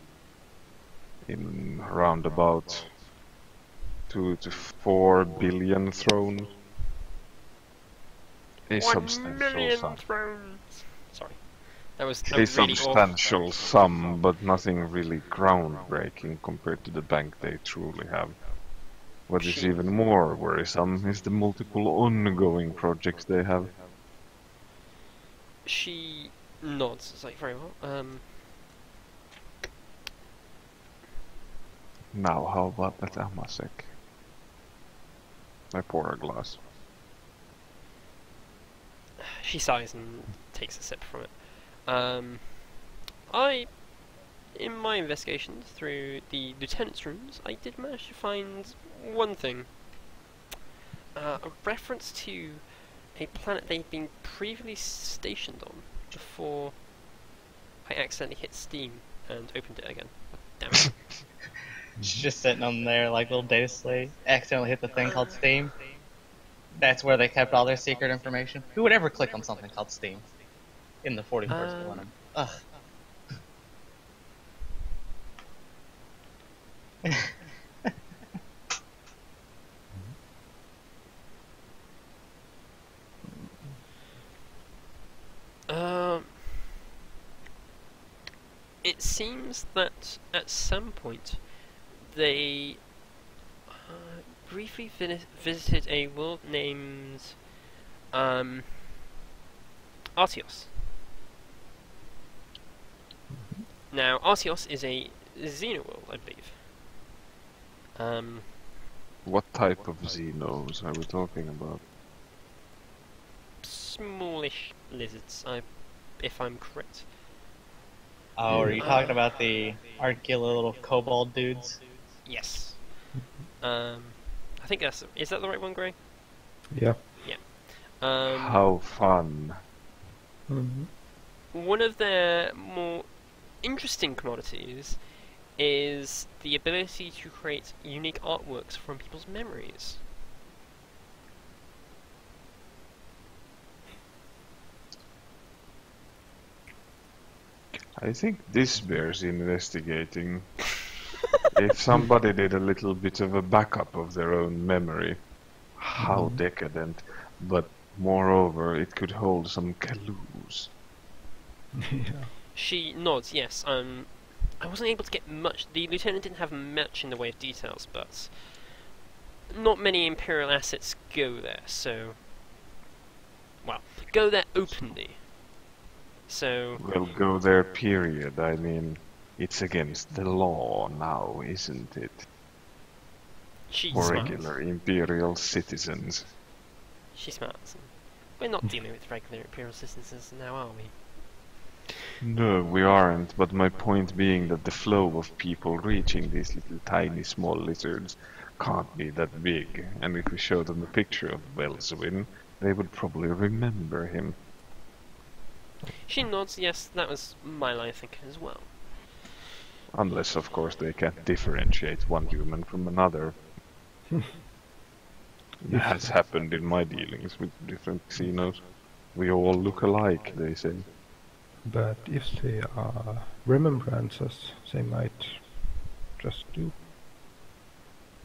in around about 2 to 4 billion thrones. A 1 substantial million sum. thrones! Sorry. That was A really substantial sum, but nothing really groundbreaking compared to the bank they truly have. What is even more worrisome is the multiple ongoing projects they have. She nods. It's like, very well. Now, how about that Amasek? I pour a glass. She sighs and takes a sip from it. In my investigations through the lieutenant's rooms, I did manage to find one thing. A reference to a planet they'd been previously stationed on before I accidentally hit Steam and opened it again. Damn it. She's just sitting on there like little data slave. Accidentally hit the thing called Steam. That's where they kept all their secret information. Who would ever click on something called Steam in the 41st millennium? Ugh. It seems that at some point they briefly visited a world named Artios. Now, Artios is a xenoworld, I believe. What type of xenos are we talking about? Smallish lizards, if I'm correct. Oh, are you talking about the articulate little kobold dudes? Yes. I think is that the right one, Gray? Yeah. Yeah. How fun. One of their more interesting commodities is the ability to create unique artworks from people's memories. I think this bears investigating. If somebody did a little bit of a backup of their own memory, how decadent. But moreover, it could hold some clues. Yeah. She nods, yes. I wasn't able to get much. The lieutenant didn't have much in the way of details, but not many Imperial assets go there, so... Well, go there openly. So... Well, go there, period. I mean, it's against the law now, isn't it? She For smiles. regular Imperial citizens. She smiles. We're not dealing with regular Imperial citizens now, are we? No, we aren't, but my point being that the flow of people reaching these little tiny small lizards can't be that big, and if we show them a picture of Velswin, they would probably remember him. She nods, yes, that was my line of thinking as well. Unless, of course, they can't differentiate one human from another. It has happened in my dealings with different Xenos. We all look alike, they say. But if they are remembrances, they might just do.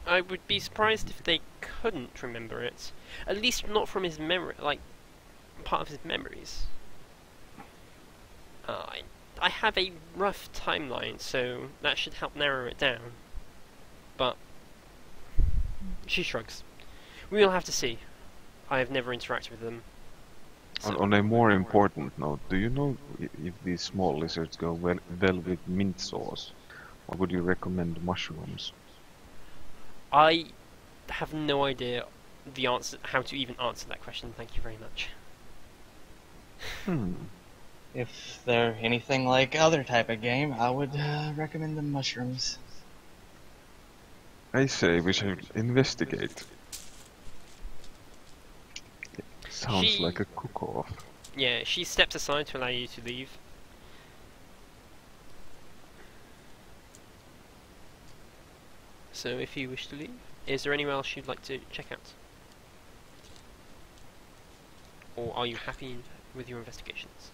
I would be surprised if they couldn't remember it. At least not from his memory, like, part of his memories. I have a rough timeline, so that should help narrow it down. But she shrugs. We'll have to see. I have never interacted with them. So. On a more important note, do you know if these small lizards go well with mint sauce? Or would you recommend mushrooms? I have no idea the answer, how to even answer that question. Thank you very much. If they're anything like other type of game, I would recommend the mushrooms. I say we should investigate. Sounds like a cook-off. Yeah, she steps aside to allow you to leave. So if you wish to leave, is there anywhere else you'd like to check out? Or are you happy with your investigations?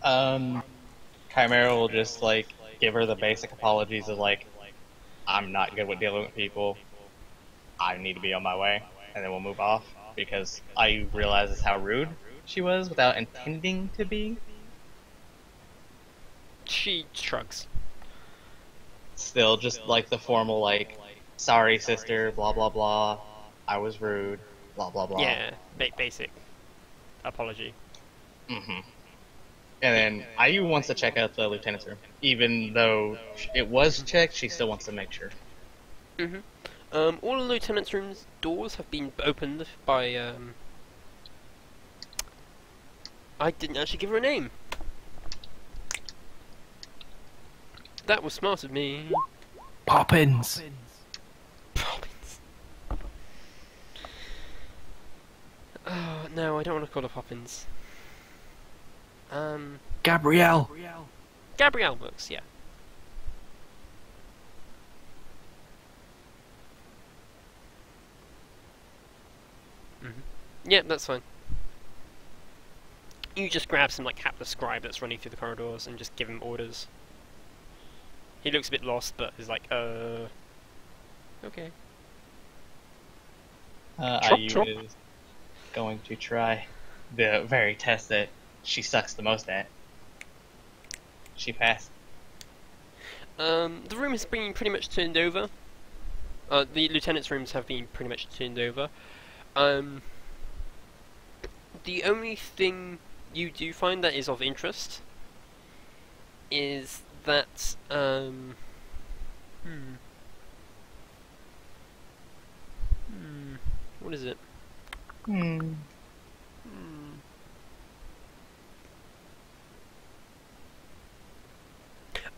Chimera will just like give her the basic apologies of like, I'm not good with dealing with people. I need to be on my way, and then we'll move off because I realizes how rude she was without intending to be. She shrugs. Still, just like the formal like, sorry sister, blah blah blah. I was rude, blah blah blah. Yeah, basic apology. Mm-hmm. And then IU wants to check out the lieutenant's room, even though it was checked. She still wants to make sure. Mm-hmm. All the lieutenant's room's doors have been opened by I didn't actually give her a name. That was smart of me. Poppins. Poppins. Oh, no, I don't want to call her Poppins. Gabrielle. Gabrielle works, yeah. Yeah, that's fine. You just grab some like hapless scribe that's running through the corridors and just give him orders. He looks a bit lost, but is like, okay. IU is going to try the very test that she sucks the most at. She passed. The room has been pretty much turned over. The lieutenant's rooms have been pretty much turned over. The only thing you do find that is of interest is that, what is it?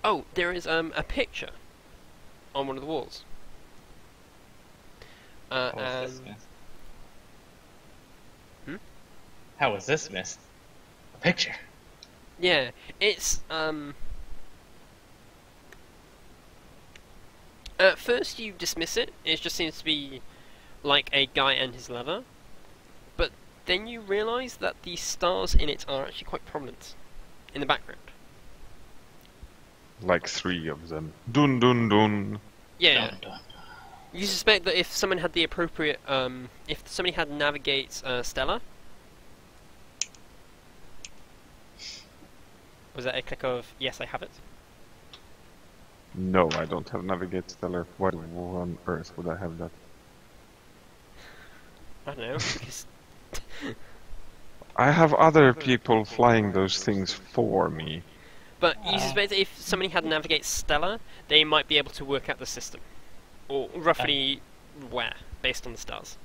Oh, there is a picture on one of the walls. How was this And missed? How was this missed? A picture. yeah, it's at first you dismiss it. It just seems to be like a guy and his lover, but then you realise that the stars in it are actually quite prominent in the background. Like 3 of them. Dun dun dun. Yeah. Dun, dun. You suspect that if someone had the appropriate, if somebody had navigate Stella, was that a click of yes, I have it? No, I don't have Navigate Stellar. Why on earth would I have that? I don't know. Because I have other people flying those things for me. but you suspect that if somebody had navigate Stella, they might be able to work out the system, or roughly where, based on the stars.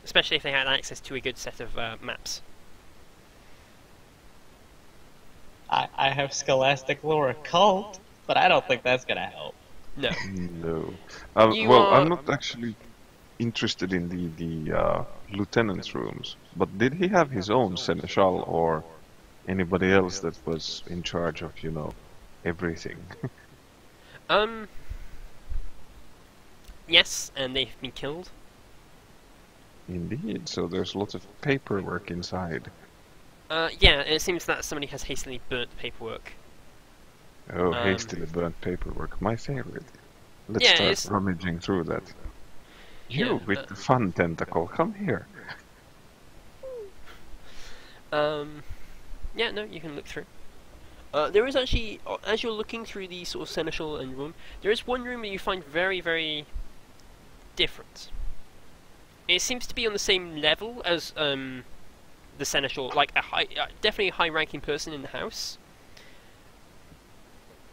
Especially if they had access to a good set of maps. I have Scholastic Lore Occult, but I don't think that's gonna help. No. No. You Well, are- I'm not actually interested in the lieutenant's rooms. But did he have his own seneschal or anybody else that was in charge of, you know, everything? Yes, and they've been killed. Indeed. So there's lots of paperwork inside. Yeah, and it seems that somebody has hastily burnt the paperwork. Oh, hastily burnt paperwork. My favorite. Let's Yeah, start it's- rummaging through that. You Yeah, with the fun tentacle, come here. Yeah, no, you can look through. There is actually, as you're looking through the sort of seneschal and room, there is one room that you find very, very different. It seems to be on the same level as the seneschal, like a high, definitely a high-ranking person in the house.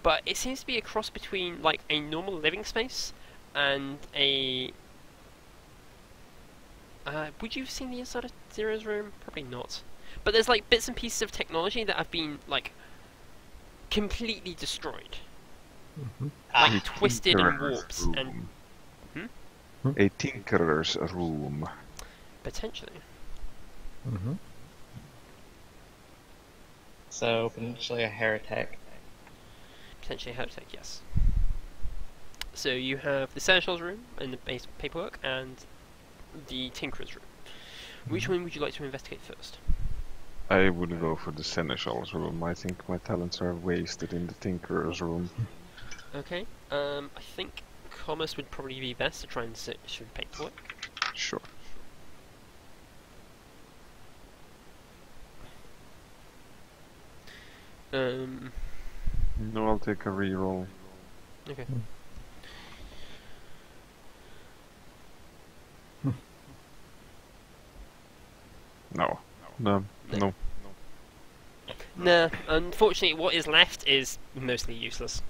But it seems to be a cross between like a normal living space and a Would you have seen the inside of Zero's room? Probably not. But there's like bits and pieces of technology that have been like completely destroyed, like twisted and warped, and A tinkerer's room. potentially. So potentially a heretic. Potentially a heretic, yes. So you have the Seneschal's room and the base paperwork, and the Tinkerer's room. Which one would you like to investigate first? I would go for the Seneschal's room. I think my talents are wasted in the tinkerer's room. Okay. I think commerce would probably be best to try and search through the paperwork. Sure. No, I'll take a reroll. Okay. No. No. No. Nah, unfortunately what is left is mostly useless.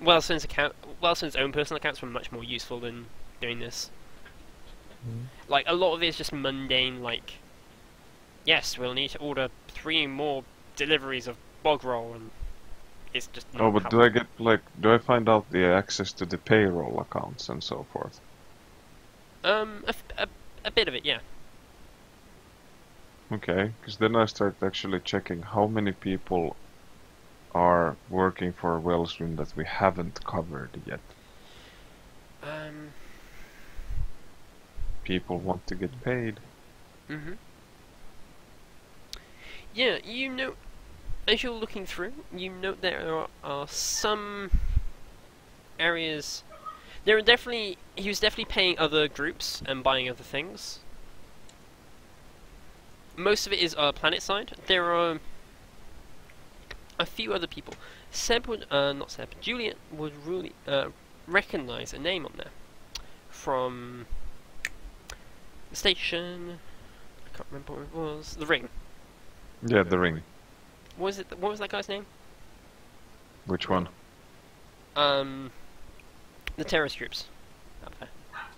Wellson's own personal accounts were much more useful than doing this. Like, a lot of it is just mundane, like, yes, we'll need to order 3 more deliveries of bog roll, and it's just not Oh, but do I get, like, do I find out the access to the payroll accounts and so forth? A bit of it, yeah. Okay, because then I start actually checking how many people are working for Wellswim that we haven't covered yet. People want to get paid. Yeah, you know, as you're looking through, you note there are some areas. He was definitely paying other groups and buying other things. Most of it is planet side. There are a few other people. Juliet would really recognize a name on there from the station. I can't remember what it was. The Ring. Yeah, the ring. What was that guy's name? Which one? The terrorist groups out there.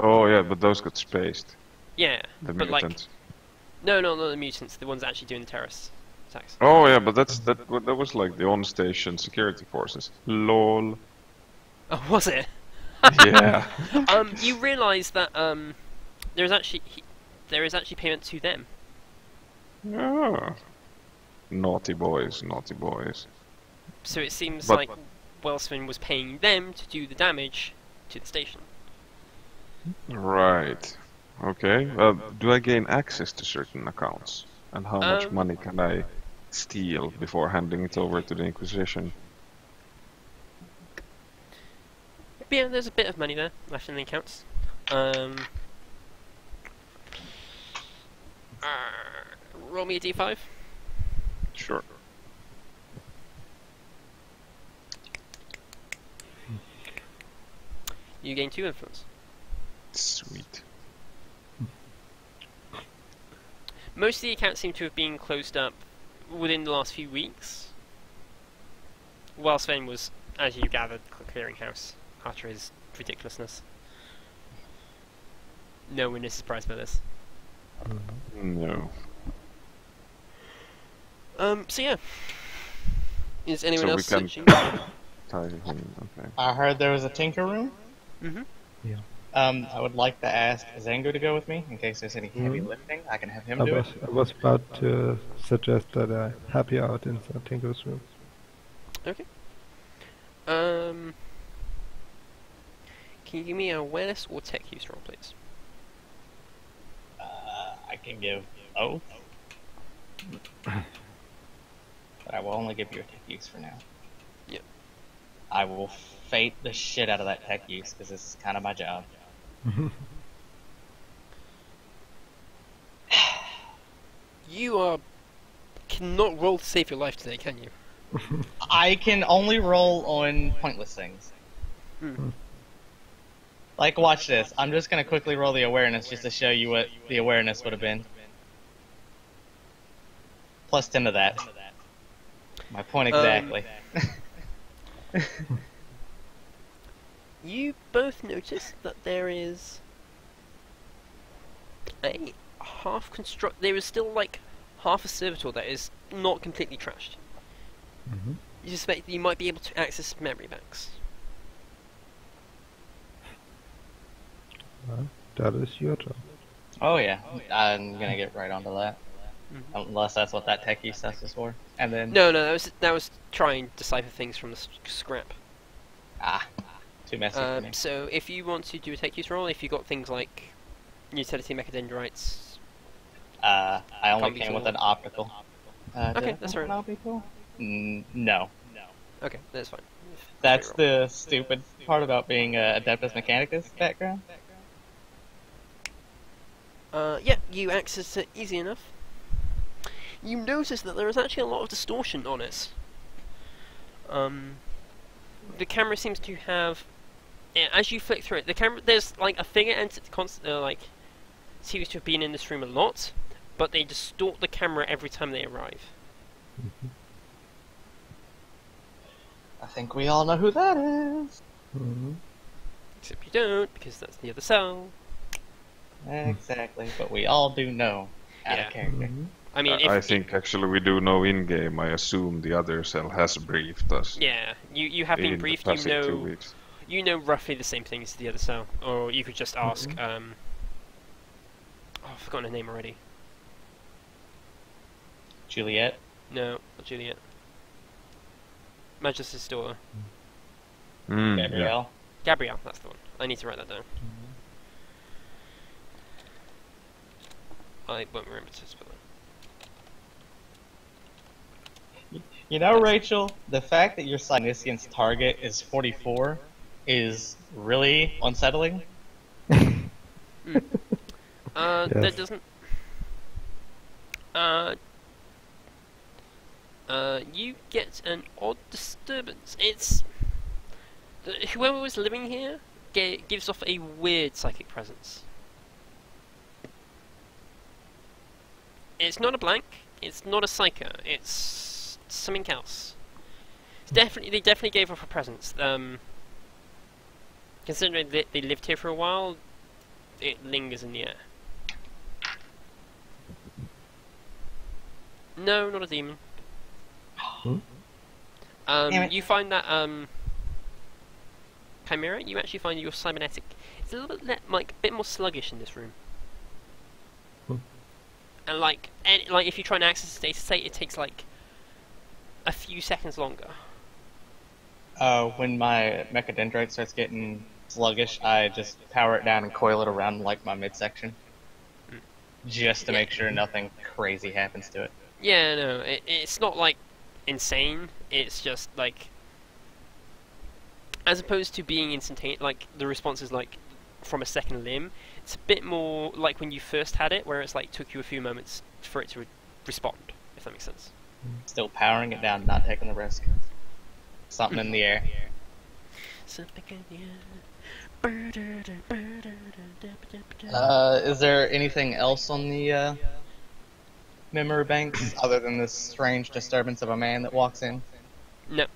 Oh yeah, but those got spaced. Yeah, The but mutants. no, not the mutants. The ones actually doing the terrorist attacks. Oh yeah, but that was like the on-station security forces. LOL. Oh, was it? Yeah. You realise that there is actually payment to them. Yeah. Naughty boys, naughty boys. So it seems But- like Wellsman was paying them to do the damage to the station. Right. Okay. Do I gain access to certain accounts? And how much money can I steal before handing it over to the Inquisition? But yeah, there's a bit of money there left in the accounts. Roll me a d5. Sure. You gain 2 influence. Sweet. Most of the accounts seem to have been closed up within the last few weeks. While Sven was, as you gathered, clearing house after his ridiculousness. No one is surprised by this. No. So yeah. Is anyone So else we can- searching? Tie him. Okay. I heard there was a tinker room. Mm-hmm. Yeah. I would like to ask Zango to go with me in case there's any heavy lifting. I can have him do it. I was about to suggest that I help you out in the Tinker's room. Okay. Can you give me an awareness or tech use roll, please? I can give both. But I will only give you a tech use for now. Yep. I will fate the shit out of that tech use because this is kind of my job. You cannot roll to save your life today, can you? I can only roll on pointless things. Like, watch this. I'm just gonna quickly roll the awareness just to show you what the awareness would have been. Plus 10 to that. My point exactly. You both notice that there is a half construct. There is still like half a servitor that is not completely trashed. Mhm. You suspect that you might be able to access memory banks. Well, that is your job. Oh yeah, I'm gonna get right onto that. Mhm. Unless that's what that techie stuff is for. And then No, that was try and decipher things from the scrap. too messy for me. So if you want to do a tech use roll, if you got things like utility mechadendrites, I only Can't be came with cool. an optical. Did Okay, I that's come with fair an optical? No. okay, that's fine. That's Free roll. the stupid part about being a Adeptus Mechanicus background. Yeah, you access it easy enough. You notice that there is actually a lot of distortion on it. The camera seems to have, yeah, as you flick through it, the camera, there's like a figure entity like seems to have been in this room a lot, but they distort the camera every time they arrive. I think we all know who that is. Mhm. Except you don't, because that's the other cell. Exactly, but we all do know out Yeah. of character. Mhm. I mean, if I think actually we do know in game. I assume the other cell has briefed us. yeah, you have been in briefed. the passing 2 You weeks. know roughly the same thing as the other cell, or you could just ask. Oh, I've forgotten her name already. Juliet. No, not Juliet. Majesty's daughter. Mm, yeah. Gabrielle. Gabrielle, that's the one. I need to write that down. I won't remember to spell it. You know, Rachel, the fact that your Cynician's target is 44 is really unsettling. That Yes. doesn't. You get an odd disturbance. It's whoever was living here gives off a weird psychic presence. It's not a blank. It's not a psycho. It's something else. They definitely gave off a presence. Considering that they lived here for a while, it lingers in the air. No, not a demon. Hmm? Damn it. You find that Chimera. You actually find your cybernetic. It's a little bit like a bit more sluggish in this room. Hmm. And like if you try and access the data state, it takes like a few seconds longer. When my Mechadendrite starts getting sluggish, I just power it down and coil it around like my midsection. Just to Yeah. make sure nothing crazy happens to it. Yeah, no, it's not like insane. It's just like, as opposed to being instantaneous, like the response is like from a second limb. It's a bit more like when you first had it, where it's like took you a few moments for it to respond. If that makes sense. Still powering it down, not taking the risk. Something in the air. Something in the air. Is there anything else on the memory banks other than this strange disturbance of a man that walks in? No.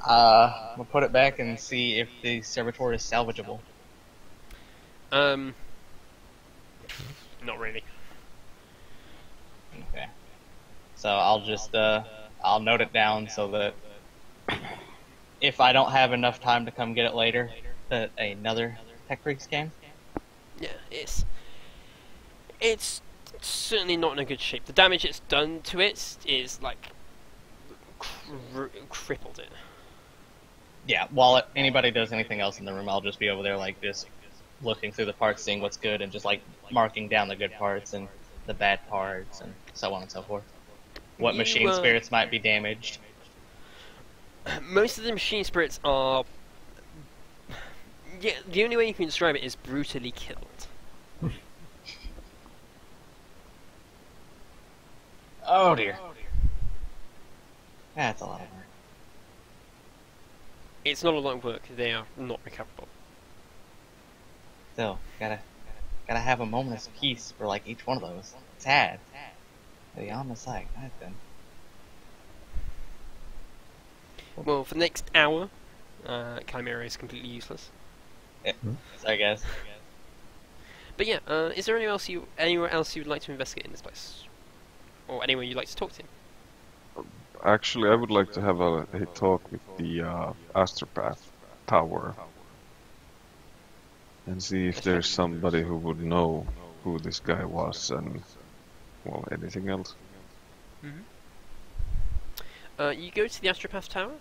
We'll put it back and see if the servitor is salvageable. Not really. Okay. So I'll just I'll note it down so that if I don't have enough time to come get it later, that another tech priest can. Yeah, it's certainly not in a good shape. The damage it's done to it is like crippled it. Yeah, while anybody does anything else in the room, I'll just be over there like this, looking through the parts, seeing what's good, and just like marking down the good parts and the bad parts, and so on and so forth. What You, machine spirits might be damaged. Most of the machine spirits are. Yeah, the only way you can describe it is brutally killed. Oh dear. That's a lot of work. It's not a lot of work. They are not recoverable. Still, gotta have a moment of peace for like each one of those. Sad. The honest like that then. Well, for the next hour, Chimera is completely useless. I guess. But yeah, is there anywhere else you would like to investigate in this place, or anywhere you'd like to talk to? Actually, I would like to have a talk with the Astropath Tower and see if there's somebody who would know who this guy was and, well, anything else. You go to the Astropath Tower.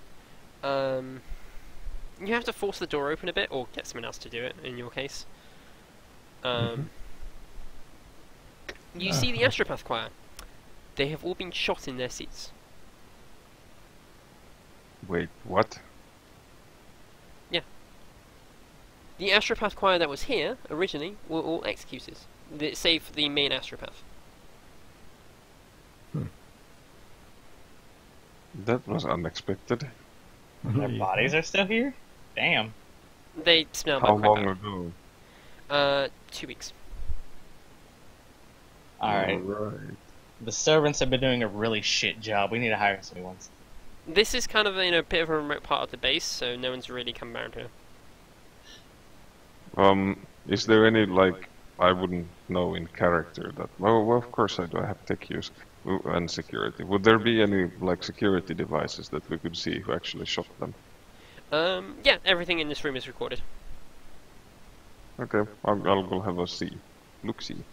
You have to force the door open a bit, or get someone else to do it, in your case. You see the Astropath Choir. They have all been shot in their seats. Wait, what? The Astropath Choir that was here, originally, were all executed. Save for the main Astropath. That was unexpected. Their bodies are still here? Damn. They smell How like quite long bad. ago? 2 weeks. Alright. Alright. The servants have been doing a really shit job. We need to hire some new ones. This is kind of in a bit of a remote part of the base, so no one's really come around here. Is there any, like, I wouldn't know in character that... Well, of course I do. I have tech use and security. Would there be any, like, security devices that we could see who actually shot them? Yeah, everything in this room is recorded. Okay, I'll go have a see. Look-see.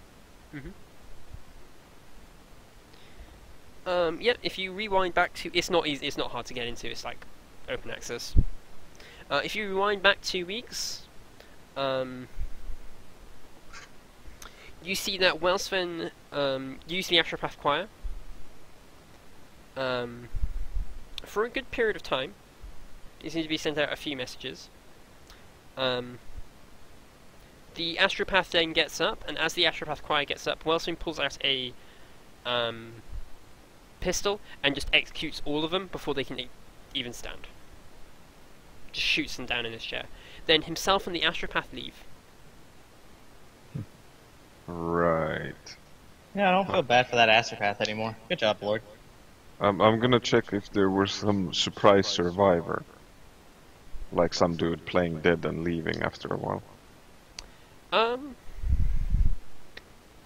Yeah, if you rewind back to... It's not easy, it's not hard to get into, it's like open access. If you rewind back 2 weeks, you see that Welsven used the Astropath Choir for a good period of time. He seemed to be sent out a few messages. The Astropath then gets up, and as the Astropath Choir gets up, Welsven pulls out a pistol and just executes all of them before they can even stand. Just shoots them down in his chair. Then himself and the Astropath leave. Right. Yeah, I don't feel bad for that astropath anymore. Good job, Lord. I'm gonna check if there was some surprise survivor. Like some dude playing dead and leaving after a while.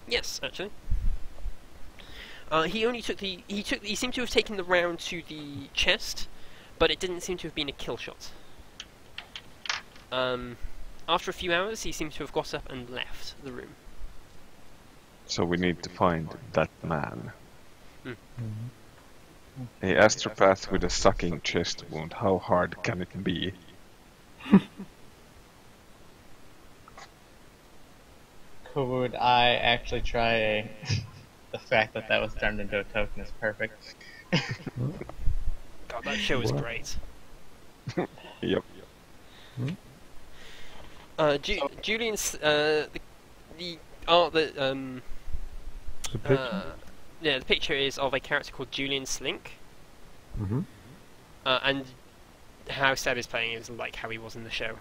Yes, actually. He only took the... He seemed to have taken the round to the chest, but it didn't seem to have been a kill shot. After a few hours, he seemed to have got up and left the room. So we need to find that man. A astropath with a sucking chest wound. How hard can it be? Could I actually try a... The fact that that was turned into a token is perfect. God, that show is great. Yep. Julian's the art that The picture? yeah, the picture is of a character called Julian Slink, and how Seb is playing is like how he was in the show,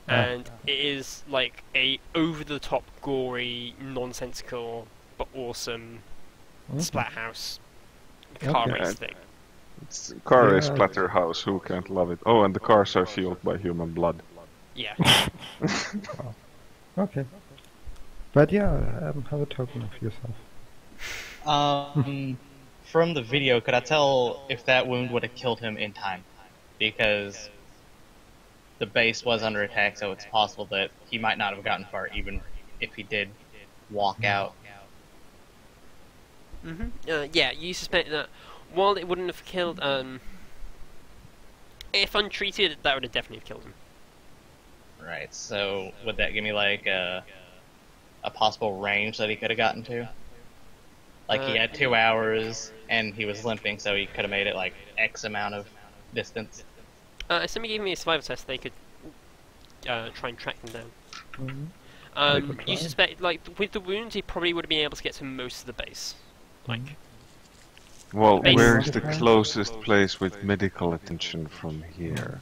and it is like a over-the-top, gory, nonsensical but awesome Splathouse car Okay. race thing. It's car race Yeah. Splatterhouse. Who can't love it? Oh, and the cars are fueled by human blood. Yeah. Okay. But yeah, have a token of yourself. From the video, could I tell if that wound would have killed him in time? Because the base was under attack, so it's possible that he might not have gotten far, even if he did walk out. Yeah, you suspect that while it wouldn't have killed, if untreated, that would have definitely killed him. Right, so would that give me like a possible range that he could have gotten to? Like he had 2 hours and he was limping, so he could have made it like X amount of distance. If somebody gave me a survival test, they could try and track them down. could try. You suspect, like, with the wounds, he probably would have been able to get to most of the base. Like, Well, Base. where's the closest place with medical attention from here?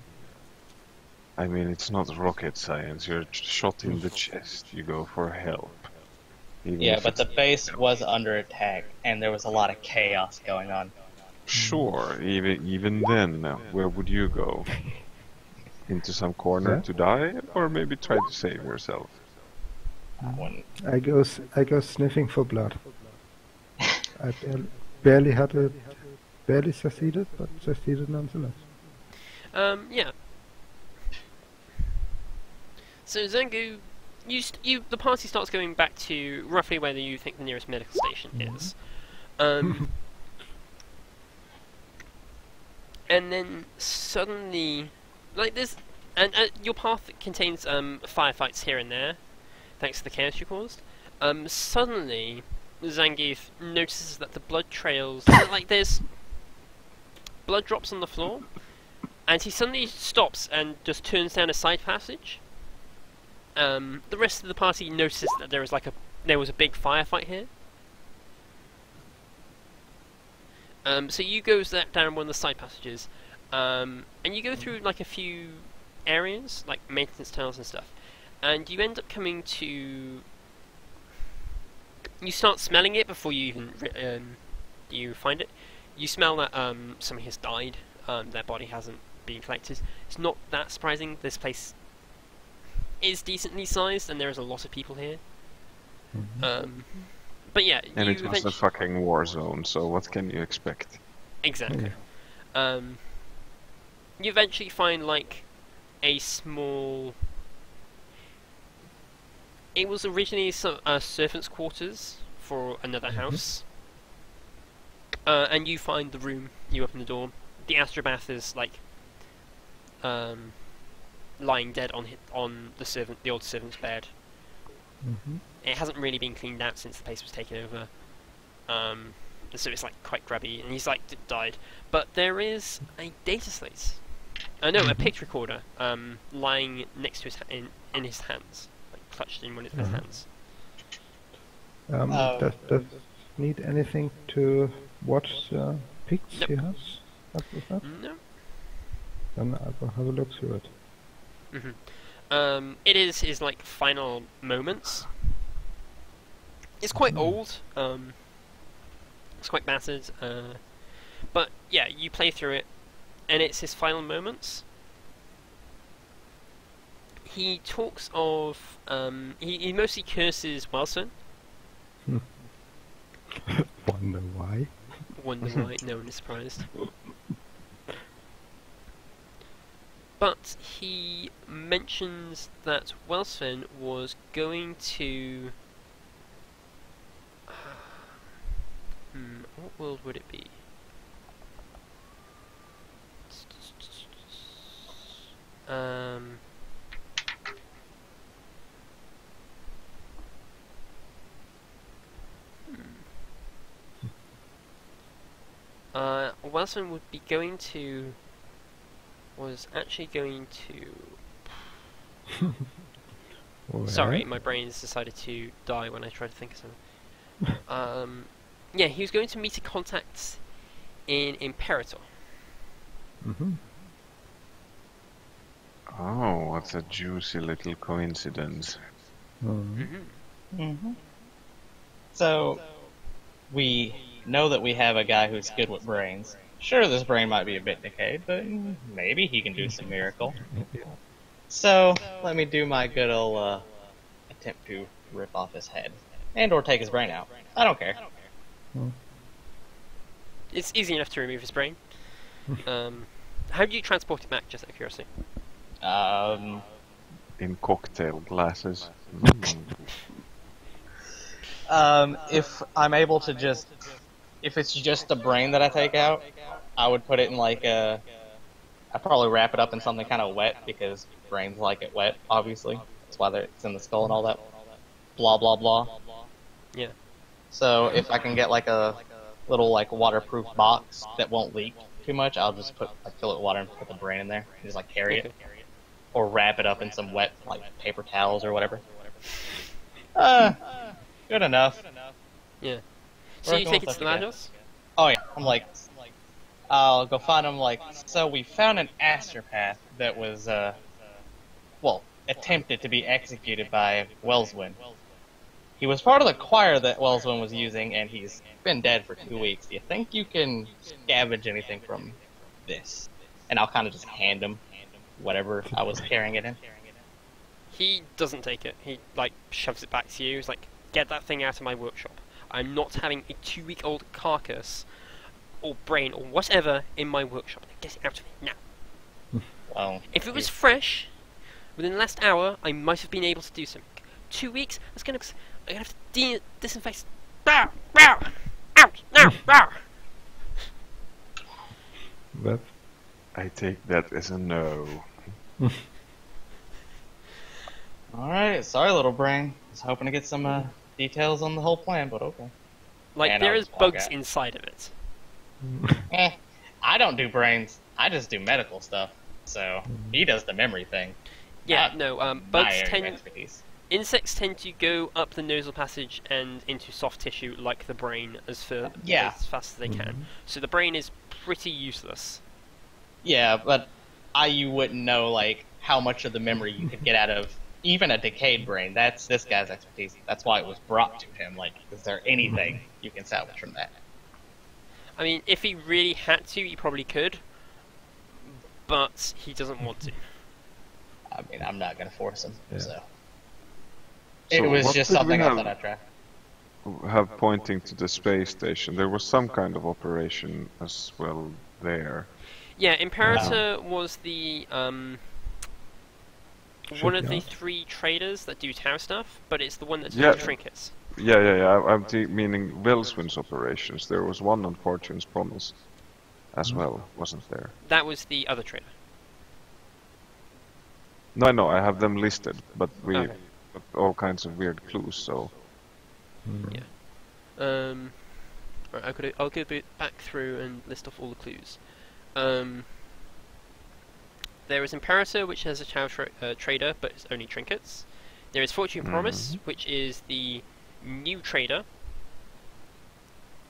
I mean, it's not rocket science. You're shot in the chest. You go for help. Even Yeah, if but the it's- base was under attack and there was a lot of chaos going on. Sure, even then, where would you go? Into some corner Yeah. to die, or maybe try to save yourself? When I go sniffing for blood. I barely had it, barely succeeded, but succeeded nonetheless. Yeah. So Zangu, the party starts going back to roughly where you think the nearest medical station is. And then suddenly, like your path contains firefights here and there, thanks to the chaos you caused. Suddenly, Zangief notices that the blood trails, like there's blood drops on the floor, and he suddenly stops and just turns down a side passage. The rest of the party notices that there was a big firefight here. So you go down one of the side passages, and you go through like a few areas, like maintenance tunnels and stuff, and you end up coming to. You start smelling it before you even you find it. You smell that somebody has died. Their body hasn't been collected. It's not that surprising. This place is decently sized, and there's a lot of people here. But yeah, And you it was a fucking war zone, so what can you expect? exactly. You eventually find like a small. It was originally servants' quarters for another house, and you find the room. You open the door. The astrobath is like lying dead on the old servant's bed. It hasn't really been cleaned out since the place was taken over, so it's like quite grubby, and he's like died. But there is a data slate. No, a pitch recorder lying next to in his hands, like clutched in one of his hands. Does need anything to watch the pics Nope. he has? With that? No. Then I will have a look through it. It is his like final moments. It's quite old. It's quite battered. But yeah, you play through it, and it's his final moments. He talks of he mostly curses Wilson. Wonder why? Wonder why no one is surprised. But he mentions that Welsven was going to. What world would it be? Welsven would be going to. Was actually going to. Sorry, my brain's decided to die when I try to think of something. Yeah, he was going to meet a contact in Imperator. Oh, what a juicy little coincidence. So, we know that we have a guy who's good with brains. Sure, this brain might be a bit decayed, but maybe he can do some miracle. So, let me do my good old attempt to rip off his head. And or take his brain out. I don't care. It's easy enough to remove his brain. How do you transport it back, just out of curiosity? In cocktail glasses. If I'm able to just... If it's just the brain that I take out, I would put it in like a... I'd probably wrap it up in something kind of wet, because brains like it wet, obviously. That's why it's in the skull and all that. Blah, blah, blah. Yeah. So if I can get like a little like waterproof box that won't leak too much, I'll just fill it with water and put the brain in there and just like carry it, or wrap it up in some wet like paper towels or whatever. Good enough. Yeah. So you take it to the madhouse? Oh yeah, I'm like, I'll go find him. Like, so we found an astropath that was attempted to be executed by Welswin. He was part of the choir that Welswin was using, and he's been dead for 2 weeks. Do you think you can scavenge anything from this? And I'll kind of just hand him whatever I was carrying it in. He doesn't take it. He, like, shoves it back to you. He's like, get that thing out of my workshop. I'm not having a 2-week-old carcass or brain or whatever in my workshop. Get it out of it now. Well, If it was fresh, within the last hour, I might have been able to do something. 2 weeks, I'm gonna have to disinfect. Bow, bow, out, now, bow. But I take that as a no. alright, sorry, little brain. I was hoping to get some details on the whole plan, but okay. Like, And there I'll is just walk bugs out. inside of it. I don't do brains. I just do medical stuff. So he does the memory thing. Yeah, Not no, my bugs area of tend... expertise. Insects tend to go up the nasal passage and into soft tissue like the brain as fast as they can. So the brain is pretty useless. Yeah, but you wouldn't know like how much of the memory you could get out of even a decayed brain. That's this guy's expertise. That's why it was brought to him. Like, is there anything you can salvage from that? I mean, if he really had to, he probably could, but he doesn't want to. I mean, I'm not gonna force him. Yeah. So So it was what just did we something I have- thought I'd try. Have pointing to the space station. There was some kind of operation as well there. Yeah, Imperator was the one of the Shipyard. 3 traders that do tower stuff, but it's the one that Yeah. does trinkets. Yeah. I'm meaning Wellswin's operations. There was one on Fortune's Promise as well, wasn't there? That was the other trader. No, I know. I have them listed, but Okay. but all kinds of weird clues. So Right, I'll go back through and list off all the clues. There is Imperator, which has a tower trader, but it's only trinkets. There is Fortune Promise, which is the new trader.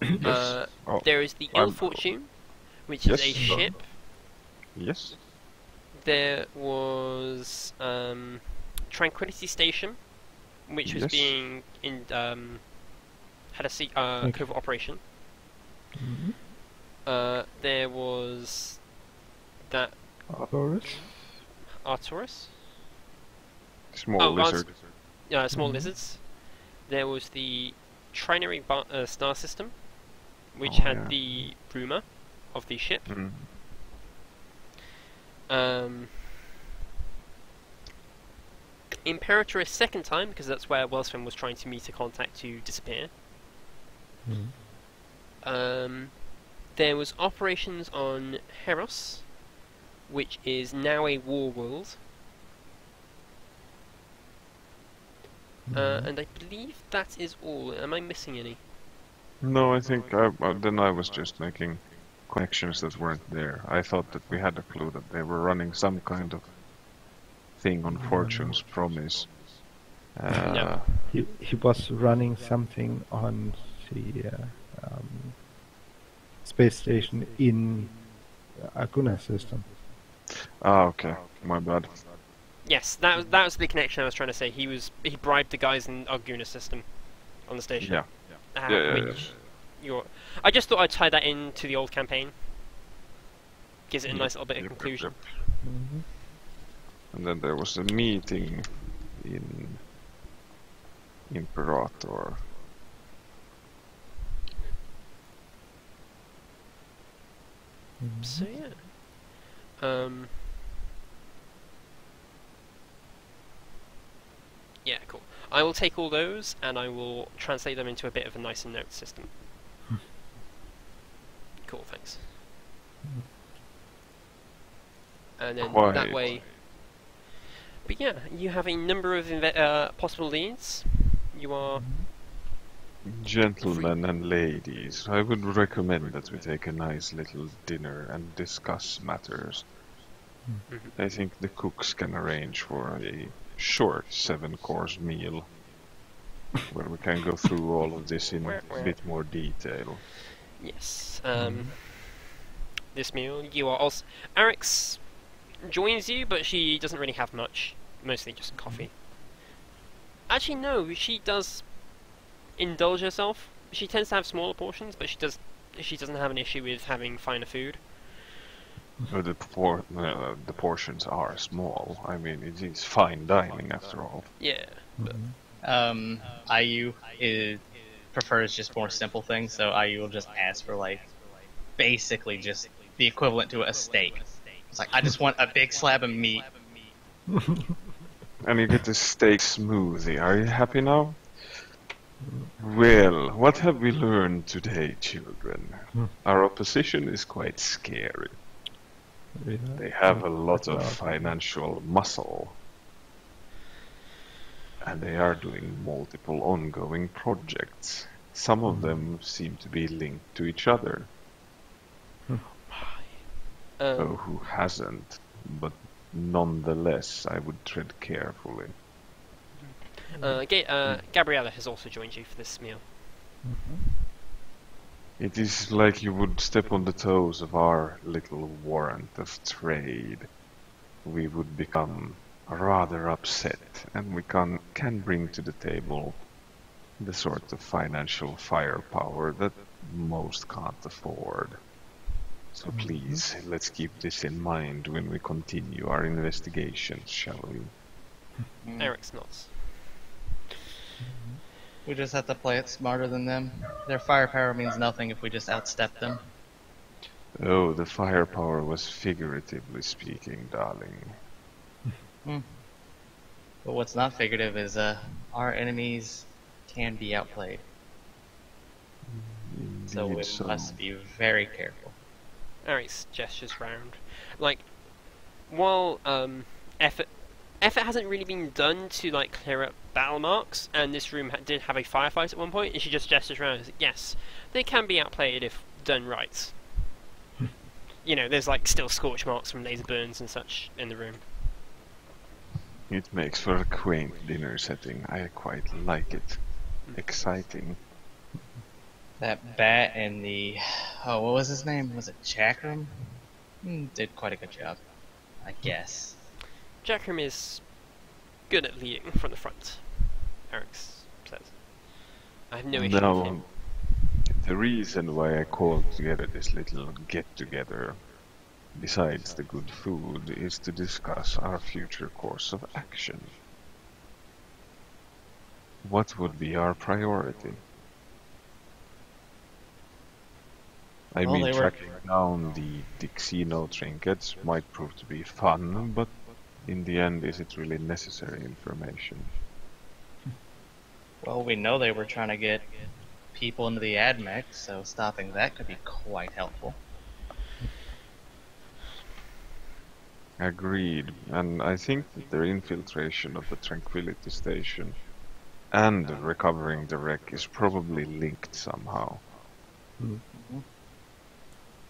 Oh, There is the Ill Fortune, which is a Yes. ship. yes. There was Tranquility Station, which was Yes. being in had a covert operation. There was that Arboris? Arcturus, Small lizard. small lizards. There was the Trinary star system, which Oh, had yeah. the rumor of the ship. Mm. Imperator a second time, because that's where Wellsfin was trying to meet a contact to disappear. There was operations on Heros, which is now a war world. And I believe that is all. Am I missing any? No, I think then I was just making connections that weren't there. I thought that we had a clue that they were running some kind of thing on Fortune's Promise. No. He was running something on the space station in Aguna system. Ah, okay. My bad. Yes, that was the connection I was trying to say. He bribed the guys in Arguna system on the station. Yeah. Which I just thought I'd tie that into the old campaign. Gives it a nice little bit of conclusion. And then there was a meeting in Imperator. So yeah. Yeah, cool. I will take all those and I will translate them into a bit of a nicer note system. Cool, thanks. And then that Quite. way. But yeah, you have a number of possible leads. You are. Gentlemen and ladies, I would recommend that we take a nice little dinner and discuss matters. I think the cooks can arrange for a short 7-course meal where we can go through all of this in a bit more detail. Yes. This meal, you are also. Arix joins you, but she doesn't really have much. Mostly just coffee. Actually, no, she does indulge herself. She tends to have smaller portions, but she doesn't have an issue with having finer food. The portions are small. I mean, it is fine dining after all. Yeah, but IU prefers just more simple things, so IU will just ask for like basically just the equivalent to a steak. It's like I just want a big slab of meat. And you get a steak smoothie. Are you happy now? Well, what have we learned today, children? Our opposition is quite scary. Yeah. They have a lot of financial muscle. And they are doing multiple ongoing projects. Some of them seem to be linked to each other. Oh, who hasn't? But nonetheless, I would tread carefully. Gabriella has also joined you for this meal. It is like you would step on the toes of our little warrant of trade. We would become rather upset, and we can bring to the table the sort of financial firepower that most can't afford. So please, let's keep this in mind when we continue our investigations, shall we? Eric's nods. We just have to play it smarter than them. Their firepower means nothing if we just outstep them. Oh, the firepower was figuratively speaking, darling. But what's not figurative is our enemies can be outplayed. So we Indeed must be very careful. Eric's gestures round. Like, while effort hasn't really been done to like clear up battle marks, and this room did have a firefight at one point, and she just gestures around and says, yes, they can be outplayed if done right. You know, there's like still scorch marks from laser burns and such in the room. It makes for a quaint dinner setting. I quite like it. Exciting. That bat and the... Oh, what was his name? Was it Chakram? Did quite a good job, I guess. Jackram is good at leading from the front, Eric says. I have no issue with him. The reason why I called together this little get-together, besides the good food, is to discuss our future course of action. What would be our priority? I Well, mean, they were- tracking down the Xeno trinkets might prove to be fun, but in the end, is it really necessary information? Well, we know they were trying to get people into the AdMech, so stopping that could be quite helpful. Agreed, and I think that their infiltration of the Tranquility Station and recovering the wreck is probably linked somehow.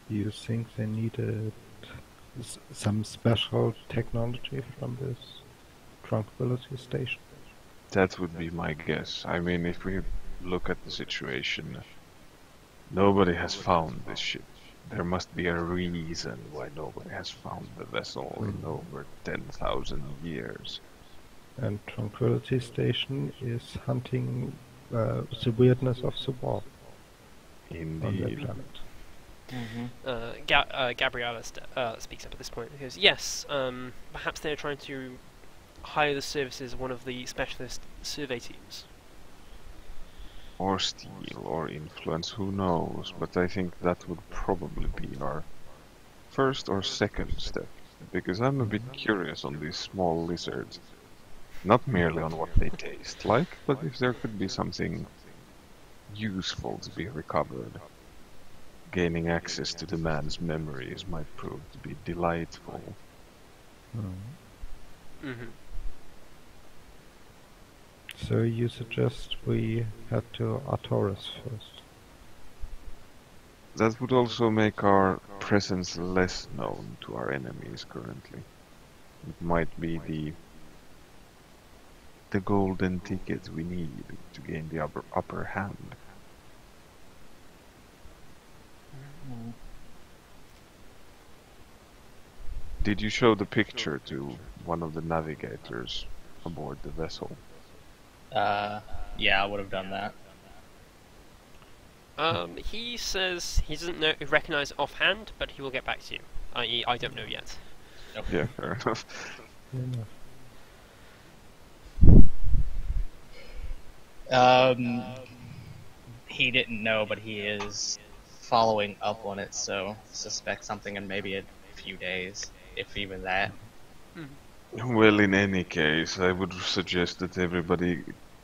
You think they needed some special technology from this Tranquility Station? That would be my guess. I mean, if we look at the situation, nobody has found this ship. There must be a reason why nobody has found the vessel in over 10,000 years. And Tranquility Station is hunting the weirdness of the warp on their Indeed. planet. Gabriella speaks up at this point and goes, yes, perhaps they're trying to hire the services of one of the specialist survey teams. Or steal, or influence, who knows, but I think that would probably be our first or second step, because I'm a bit curious on these small lizards. Not merely on what they taste like, but if there could be something useful to be recovered. Gaining access to the man's memories might prove to be delightful. So you suggest we head to Artoris first? That would also make our presence less known to our enemies currently. It might be the golden ticket we need to gain the upper hand. Did you show the picture to one of the navigators aboard the vessel? Yeah, I would have done that. He says he doesn't recognize it offhand, but he will get back to you. i.e. I don't know yet. Yeah, fair enough. He didn't know, but he is following up on it, so suspect something in maybe a few days, if even that. Well, in any case, I would suggest that everybody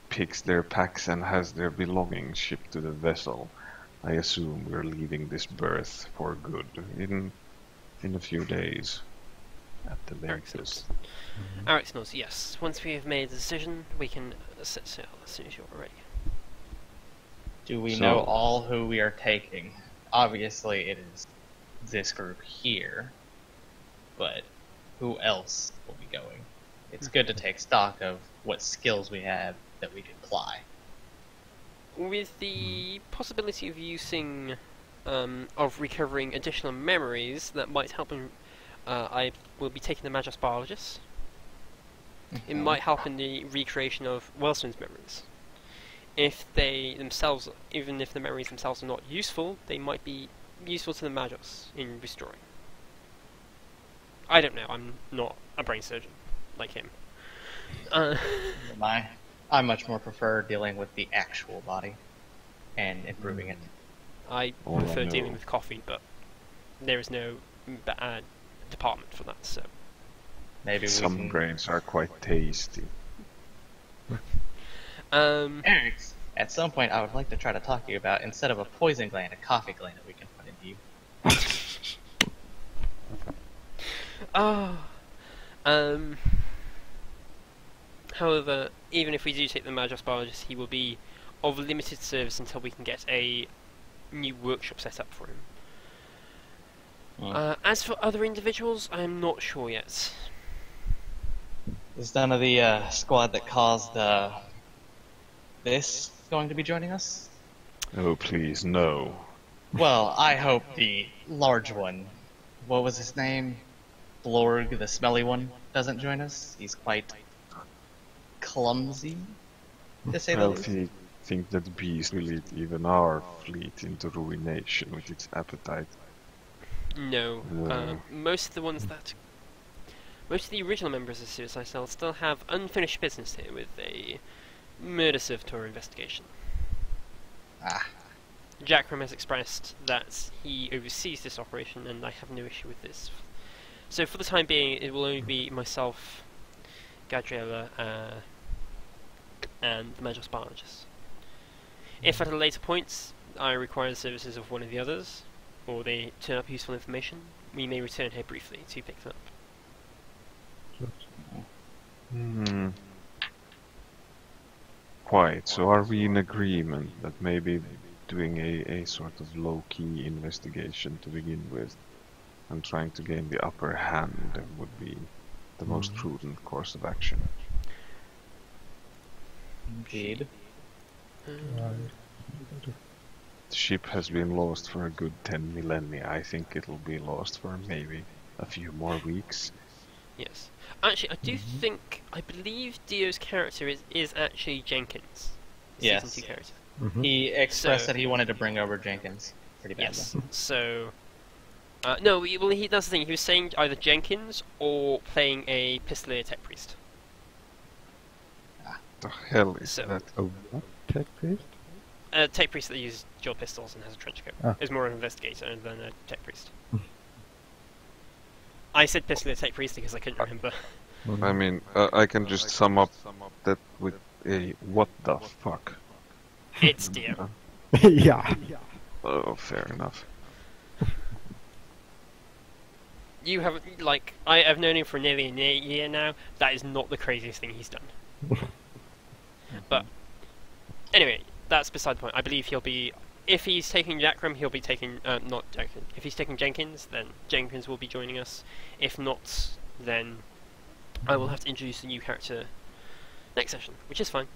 picks their packs and has their belongings shipped to the vessel. I assume we're leaving this berth for good in a few days, at the latest. Alex knows, yes. Once we have made a decision, we can set sail as soon as you're ready. Do we So- know all who we are taking? Obviously, it is this group here, but who else will be going? It's good to take stock of what skills we have that we can apply. With the possibility of using, of recovering additional memories that might help in, I will be taking the Magos Biologist. It might help in the recreation of Wellstone's memories. If they themselves, even if the memories themselves are not useful, they might be useful to the Magos in restoring. I don't know, I'm not a brain surgeon like him. I much more prefer dealing with the actual body and improving it. I Oh, prefer no. dealing with coffee, but there is no department for that, so... Maybe we Some can... grains are quite tasty. Eric, at some point I would like to try to talk to you about, instead of a poison gland, a coffee gland that we can put into you. However, even if we do take the Magos Biologist, he will be of limited service until we can get a new workshop set up for him. As for other individuals, I am not sure yet. Is none of the squad that caused this going to be joining us? Oh, please, no. Well, I hope the large one, what was his name? Blorg, the smelly one, doesn't join us. He's quite clumsy, to say the Well, least. I think that beast will lead even our fleet into ruination with its appetite. No. No. Most of the original members of Suicide Cell still have unfinished business here with a murder servitor investigation. Ah, Jackram has expressed that he oversees this operation, and I have no issue with this. So for the time being, it will only be myself, Gadriela, and the Magos Biologist. If at a later point I require the services of one of the others, or they turn up useful information, we may return here briefly to pick them up. Hmm. Quite. So are we in agreement that maybe doing a sort of low-key investigation to begin with, and trying to gain the upper hand would be the most prudent course of action? indeed. The ship has been lost for a good 10 millennia. I think it'll be lost for maybe a few more weeks. Yes. Actually, I do think, I believe Dio's character is actually Jenkins. the Yes. Season 2 character. He expressed So- that he wanted to bring over Jenkins pretty badly. Yes. So, no, well, that's the thing. He was saying either Jenkins or playing a Pistolier Tech Priest. The hell is So- that? A what? Tech priest? A Tech Priest that uses dual pistols and has a trench coat. Ah. Is more of an investigator than a Tech Priest. I said Pistolier Tech Priest because I couldn't remember. I mean, I can just sum up that with a what the fuck. It's Dio. Yeah. Oh, fair enough. You have, like, I've known him for nearly a year now. That is not the craziest thing he's done. But, anyway, that's beside the point. I believe he'll be, if he's taking Jackram, he'll be taking, not Jackram. If he's taking Jenkins, then Jenkins will be joining us. If not, then I will have to introduce a new character next session, which is fine.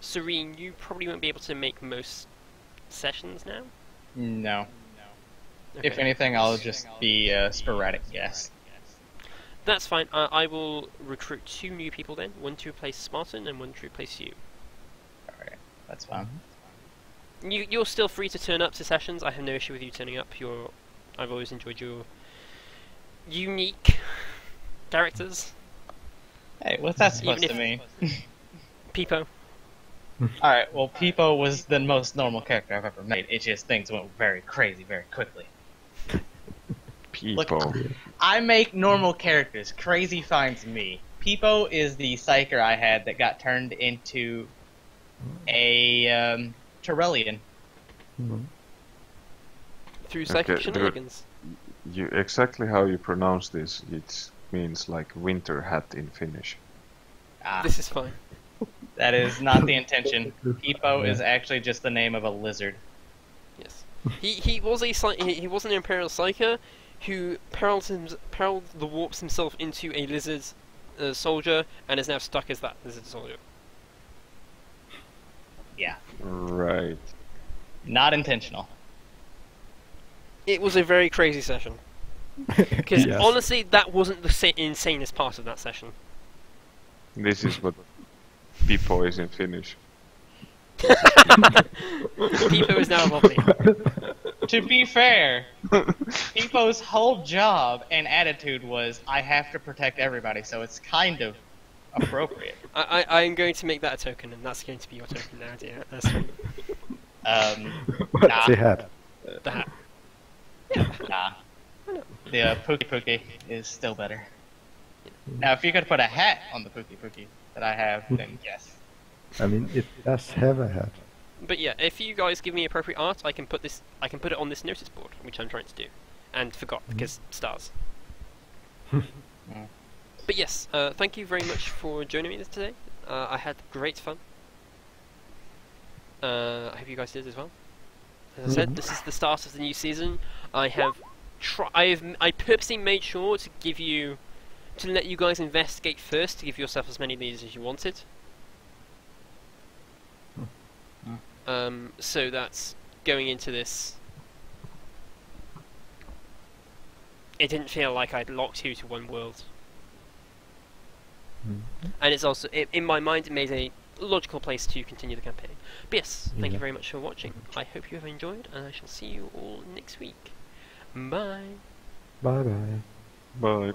Serene, you probably won't be able to make most sessions now. No. If Okay. anything, I'll just be a sporadic guest. That's fine. I will recruit 2 new people then. One to replace Spartan and one to replace you. Alright, that's fine. You're still free to turn up to sessions. I have no issue with you turning up. You're I've always enjoyed your unique characters. Hey, what's that supposed Even to mean? Peepo. Alright, well, Peepo was the most normal character I've ever made. It just things went very crazy very quickly. People. I make normal characters. Crazy finds me. Peepo is the psyker I had that got turned into a Torellian. Mhm. Through psychic Okay, shenanigans. You exactly how you pronounce this? It means like winter hat in Finnish. Ah, This is fine. that is not the intention. Peepo is actually just the name of a lizard. Yes. He was he was an Imperial Psyker who periled the warps himself into a lizard soldier and is now stuck as that lizard soldier. Yeah, Right. not intentional. It was a very crazy session. Because Yes. honestly, that wasn't the insanest part of that session. This is what people is in Finnish. Peepo is now lovely. To be fair, Peepo's whole job and attitude was, I have to protect everybody, so it's kind of appropriate. I'm going to make that a token, and that's going to be your token now, dear. That's What's he had? the hat. Nah. The Pookie Pookie is still better. Now, if you could put a hat on the Pookie Pookie that I have, then yes. I mean, it does have a hat. But yeah, if you guys give me appropriate art, I can put it on this notice board, which I'm trying to do, and forgot because stars. But yes, thank you very much for joining me today. I had great fun. I hope you guys did as well. As I said, this is the start of the new season. I purposely made sure to let you guys investigate first, to give yourself as many leads as you wanted. So that's going into this. It didn't feel like I'd locked you to one world. And it's also, in my mind, it made a logical place to continue the campaign. But yes, thank you very much for watching. I hope you have enjoyed, and I shall see you all next week. Bye. Bye bye. Bye.